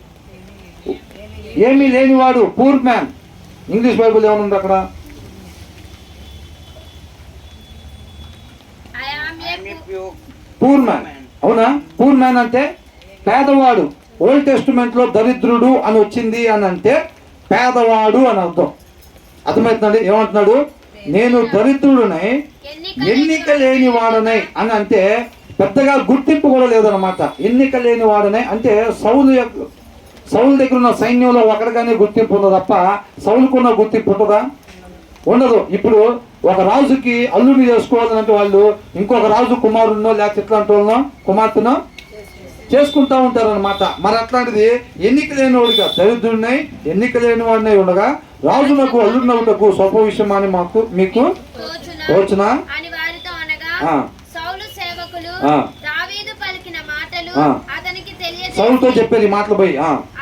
ఏమీ లేనివాడు, పూర్ మ్యాన్. ఇంగ్లీష్ బైబుల్ ఏమనుంది అక్కడ? Poor man. అవునా? పూర్ మ్యాన్ అంటే పేదవాడు. ఓల్డ్ టెస్టిమెంట్ లో దరిద్రుడు అని వచ్చింది అని అంటే పేదవాడు అని అర్థం. అర్థమవుతుందండి. ఏమంటున్నాడు? నేను దరిద్రుడునై ఎన్నిక లేని వాడనై అని అంటే పెద్దగా గుర్తింపు కూడా లేదనమాట. ఎన్నిక లేని వాడనై అంటే సౌలు దగ్గర ఉన్న సైన్యంలో ఒకటిగానే గుర్తింపు ఉందో తప్ప సౌలుకున్న గుర్తింపు ఉంటుందా? ఉండదు. ఇప్పుడు ఒక రాజుకి అల్లుడిని చేసుకోవాలంటే వాళ్ళు ఇంకొక రాజు కుమారుడినో లేకపోతే ఇట్లాంటి వాళ్ళనో కుమార్తెనో చేసుకుంటా ఉంటారనమాట. మరి అట్లాంటిది ఎన్నిక లేని వాడిగా దరిద్రుడినై ఎన్నిక లేని వాడినై ఉండగా రాజునకు అల్లుడినవుటకు స్వల్ప విషయం అని మీకు వచ్చునా అని వారితో అనగా ఆ. సౌలు సేవకులు ఆ. దావీదు పలికిన మాటలు ఆ. అతనికి సౌలుతో తెలియజేసి చెప్పేది ఈ మాటలు పోయి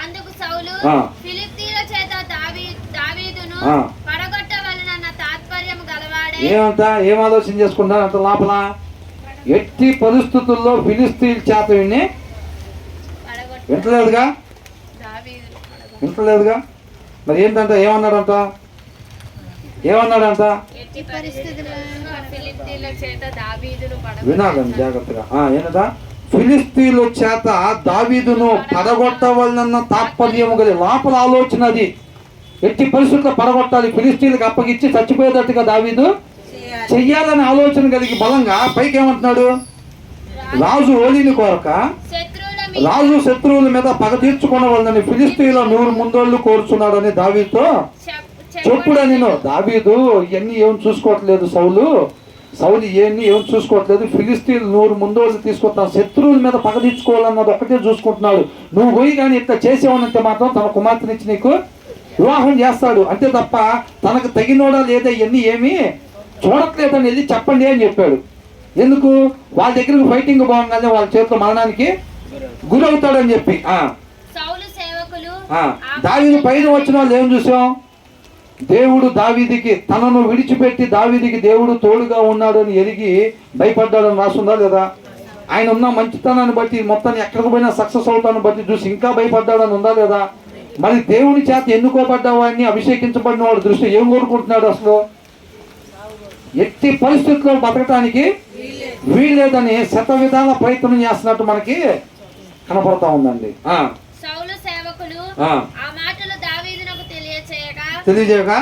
అందుకు సౌలు ఆ. ఫిలిష్తీయుల చేత దావీదును ఆ. పడగొట్టవలనన్న తాత్పర్యం గలవాడే ఏం ఆలోచన చేసుకుంటారు అంత లోపల ఎట్టి పరిస్థితుల్లో ఫిలిస్తీన్ చేత విని పడగొట్ట వింటలేదుగా దావీదు వింటలేదుగా మరి ఏంటంట ఏమన్నాడంట ఎట్టి పరిస్థితుల్లో ఫిలిష్తీయుల చేత దావీదును వినాలండి జాగ్రత్తగా ఏంటంట ఫిలిస్తీన్ల చేత దావీదును పడగొట్టవలనన్న తాత్పర్యము గల లోపల ఆలోచన అది. ఎట్టి పరిస్థితుల్లో పడగొట్టాలి, ఫిలిస్తీన్లకు అప్పగిచ్చి చచ్చిపోయేటట్టుగా దావీదు చెయ్యాలని ఆలోచన కలిగి బలంగా పైకి ఏమంటున్నాడు, రాజు ఓలిని కోరక రాజు శత్రువుల మీద పగ తీర్చుకోవాలని ఫిలిస్తీన్ల 100 ముందోళ్ళు కోరుచున్నాడని దావీదుతో చెప్పుడా. నేను దావీదు ఇవన్నీ ఏం చూసుకోవట్లేదు, సౌలు ఇవన్నీ ఏం చూసుకోవట్లేదు, ఫిలిస్తీన్ 100 ముందోళ్ళు తీసుకొస్తాను, శత్రువుల మీద పగ తీర్చుకోవాలన్నది ఒక్కటే చూసుకుంటున్నాడు. నువ్వు పోయి కానీ ఇట్లా చేసేవనంటే మాత్రం తన కుమార్తెనిచ్చి నీకు వివాహం చేస్తాడు, అంతే తప్ప తనకు తగినోడా లేదా ఇవన్నీ ఏమీ చూడట్లేదని వెళ్ళి చెప్పండి అని చెప్పాడు. ఎందుకు, వాళ్ళ దగ్గరకు ఫైటింగ్ బాగుందని వాళ్ళ చేతిలో మరణానికి గురవుతాడని చెప్పి. దావీదు పైన వచ్చిన వాళ్ళు ఏం చూసాం, దేవుడు దావీదికి తనను విడిచిపెట్టి దావీదికి దేవుడు తోడుగా ఉన్నాడు అని ఎరిగి భయపడ్డాడని రాస్తుందా లేదా? ఆయన ఉన్న మంచితనాన్ని బట్టి మొత్తాన్ని ఎక్కడికి పోయినా సక్సెస్ అవుతాను బట్టి చూసి ఇంకా భయపడ్డాడని ఉందా లేదా? మరి దేవుని చేత ఎన్నుకోబడ్డవాడిని అభిషేకించబడిన వాడు దృష్టి ఏం కోరుకుంటున్నాడు అసలు? ఎట్టి పరిస్థితుల్లో బతకటానికి వీల్లేదని శత విధాల ప్రయత్నం చేస్తున్నట్టు మనకి కనపడతా ఉందండి. తెలియజేయగా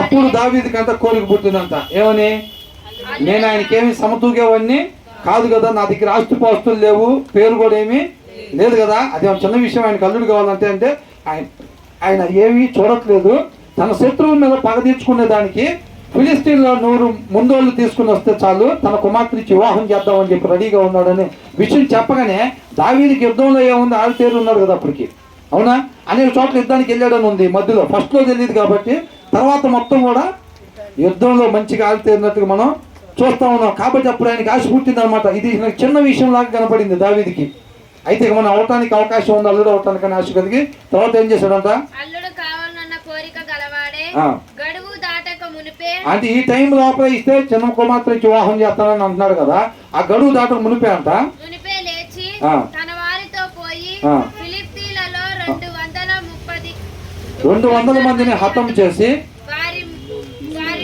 అప్పుడు దావీదుకి అంత కోరిక పుట్టిందంట. ఏమని, నేను ఆయనకేమి సమతూగేవాడిని కాదు కదా, నా దగ్గర ఆస్తిపాస్తులు లేవు, పేరు కూడా ఏమీ లేదు కదా, అది చిన్న విషయం, ఆయనకు అల్లుడు కావాలంటే అంటే ఆయన ఏమీ చూడట్లేదు, తన శత్రువుల మీద పగ తీర్చుకునే దానికి ఫిలిస్తీన్లో 100 ముందోళ్ళు తీసుకుని వస్తే చాలు, తన కుమార్తెనిచ్చి వివాహం చేద్దామని చెప్పి రెడీగా ఉన్నాడని విషయం చెప్పగానే దావీదుకి యుద్ధంలో ఏముంది ఆడితేరు ఉన్నాడు కదా అప్పటికి, అవునా, అనేక చోట్ల యుద్ధానికి వెళ్ళాడని ఉంది. మధ్యలో ఫస్ట్లో తెలియదు కాబట్టి తర్వాత మొత్తం కూడా యుద్ధంలో మంచిగా ఆడితేరినట్టుగా మనం చూస్తూ ఉన్నాం. కాబట్టి అప్పుడు ఆయనకి ఆశ పుట్టింది అనమాట. ఇది నాకు చిన్న విషయం లాగా కనపడింది దావీదికి. అయితే ఇక మనం అవటానికి అవకాశం ఉంది, అల్లుడు అవటానికి అని ఆశ కలిగి తర్వాత ఏం చేశాడంట, అంటే ఈ టైం లోపల ఇస్తే చిన్న కుమార్తె ఇచ్చి వివాహం చేస్తానని అంటున్నాడు కదా, ఆ గడువు దాటక మునిపే అంట 200 మందిని హతం చేసి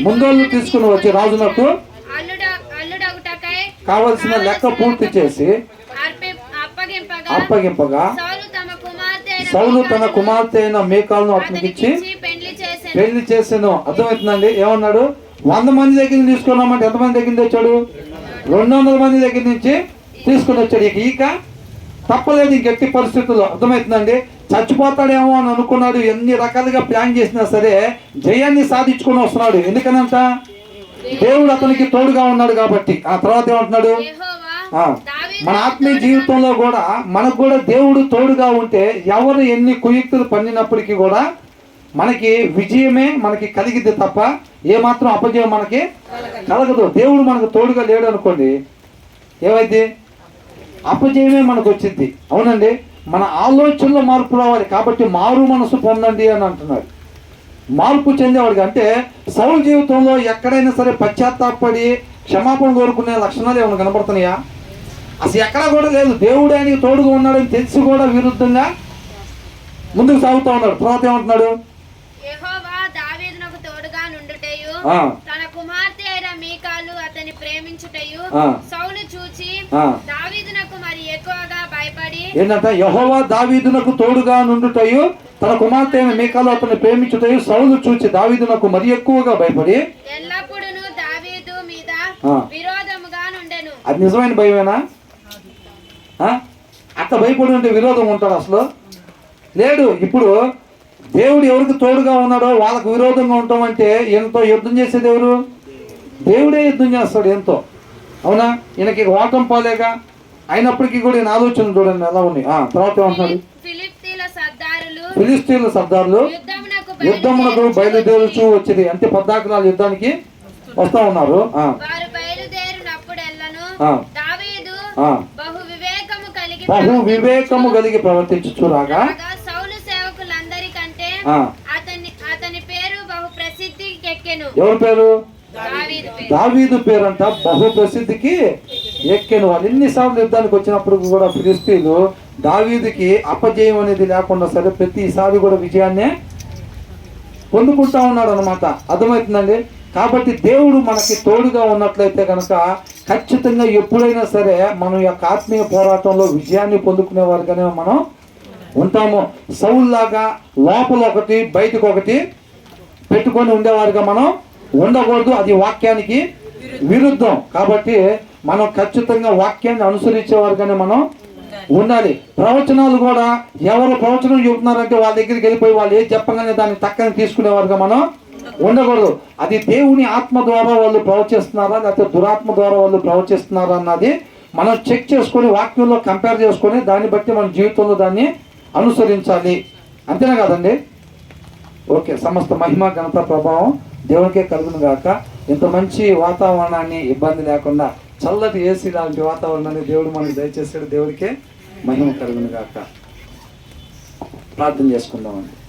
ముందోళ్ళు తీసుకుని వచ్చి రాజునకు కావలసిన లెక్క పూర్తి చేసి అప్పగింపగా సౌలు తన కుమార్తె అయిన మీకాలును అతనికి ఇచ్చి పెళ్లి చేసాను. అర్థమవుతుందండి? ఏమన్నాడు, 100 మంది దగ్గర నుంచి తీసుకున్నామంటే ఎంతమంది దగ్గర తెచ్చాడు, 200 మంది దగ్గర నుంచి తీసుకుని వచ్చాడు. ఇక తప్పలేదు ఇంకెట్టి పరిస్థితుల్లో. అర్థమవుతుందండి? చచ్చిపోతాడేమో అని అనుకున్నాడు, ఎన్ని రకాలుగా ప్లాన్ చేసినా సరే జయాన్ని సాధించుకొని వస్తున్నాడు. ఎందుకనంట, దేవుడు అతనికి తోడుగా ఉన్నాడు కాబట్టి. ఆ తర్వాత ఏమంటున్నాడు, మన ఆత్మీయ జీవితంలో కూడా మనకు కూడా దేవుడు తోడుగా ఉంటే ఎవరు ఎన్ని కుయుక్తులు పన్నినప్పటికీ కూడా మనకి విజయమే మనకి కలిగిద్ది తప్ప ఏమాత్రం అపజయం మనకి కలగదు. దేవుడు మనకు తోడుగా లేడు అనుకోండి, ఏమైంది, అపజయమే మనకు వచ్చింది. అవునండి, మన ఆలోచనలో మార్పు రావాలి. కాబట్టి మారు మనసు పొందండి అని అంటున్నాడు. మార్పు చెందేవాడికి అంటే సౌలు జీవితంలో ఎక్కడైనా సరే పశ్చాత్తాపడి క్షమాపణ కోరుకునే లక్షణాలు ఏమైనా కనబడుతున్నాయా? అసలు ఎక్కడా కూడా లేదు. దేవుడు ఆయనకి తోడుగా ఉన్నాడని తెలిసి కూడా విరుద్ధంగా ముందుకు సాగుతూ ఉన్నాడు. తర్వాత ఏమంటున్నాడు, తన కుమార్తె అయిన మీకాలు అతని ప్రేమించుటయు సౌలు చూచి దావీదునకు మరి ఎక్కువగా భయపడి ఏంటంటే యెహోవా దావీదునకు తోడుగా నుండుటయు తన కుమార్తె అయిన మీకాలు అతన్ని ప్రేమించుటయు సౌలు చూచి దావీదునకు మరి ఎక్కువగా భయపడి ఎల్లప్పుడూ దావీదు మీద విరోధముగా నుండెను. అది నిజమైన భయమేనా? అట్లా భయపడి ఉంటే విరోధం ఉంటాడు అసలు లేడు. ఇప్పుడు దేవుడు ఎవరికి తోడుగా ఉన్నాడో వాళ్ళకు విరోధంగా ఉంటామంటే ఎంతో యుద్ధం చేసేది ఎవరు? దేవుడే యుద్ధం చేస్తాడు ఎంతో. అవునా? ఈయనకి ఓటం పోలేగా అయినప్పటికీ కూడా ఈయన ఆలోచన చూడండి ఎలా ఉన్నాయి. తర్వాత ఏమంటున్నాడు, ఫిలిస్తీన్ల సర్దారులు యుద్ధమునకు బయలుదేరుచూ వచ్చింది అంటే 14 యుద్ధానికి వస్తా ఉన్నారు. వారు బయలుదేరినప్పుడెల్లను ఆ. దావీదు ఆ. బహు వివేకము కలిగి ప్రవర్తించుచురాగా సౌలు సేవకులందరికంటే ఆ. అతని పేరు బహు ప్రసిద్ధికి ఎక్కెను. ఎవరి పేరు? దావీదు పేరు. దావీదు పేరంట బహు ప్రసిద్ధికి ఎక్కెను. వాళ్ళు ఎన్నిసార్లు యుద్ధానికి వచ్చినప్పుడు కూడా ఫిలిస్తీన్లు దావీదుకి అపజయం అనేది లేకుండా సరే ప్రతిసారి కూడా విజయాన్నే పొందుకుంటా ఉన్నాడు అనమాట. అర్థమవుతుందండి. కాబట్టి దేవుడు మనకి తోడుగా ఉన్నట్లయితే కనుక ఖచ్చితంగా ఎప్పుడైనా సరే మనం యొక్క ఆత్మీయ పోరాటంలో విజయాన్ని పొందుకునే వారిగానే మనం ఉంటాము. సౌల్లాగా లోపల ఒకటి బయటకు ఒకటి పెట్టుకొని ఉండేవారుగా మనం ఉండకూడదు. అది వాక్యానికి విరుద్ధం. కాబట్టి మనం ఖచ్చితంగా వాక్యాన్ని అనుసరించేవారుగానే మనం ఉండాలి. ప్రవచనాలు కూడా ఎవరు ప్రవచనం చెబుతున్నారంటే వాళ్ళ దగ్గరికి వెళ్ళిపోయి వాళ్ళు ఏది చెప్పగానే దాన్ని తక్కని తీసుకునేవారుగా మనం ఉండకూడదు. అది దేవుని ఆత్మ ద్వారా వాళ్ళు ప్రవచిస్తున్నారా లేకపోతే దురాత్మ ద్వారా వాళ్ళు ప్రవచిస్తున్నారా అన్నది మనం చెక్ చేసుకొని వాక్యంలో కంపేర్ చేసుకొని దాన్ని బట్టి మన జీవితంలో దాన్ని అనుసరించాలి. అంతేనా కదండి? ఓకే. సమస్త మహిమ ఘనత ప్రభావం దేవునికే కలుగును గాక. ఇంత మంచి వాతావరణాన్ని ఇబ్బంది లేకుండా చల్లటి ఏసీ లాంటి వాతావరణాన్ని దేవుడు మనకు దయచేసాడు. దేవుడికే మహిమ కలుగును గాక. ప్రార్థన చేసుకుందామండి.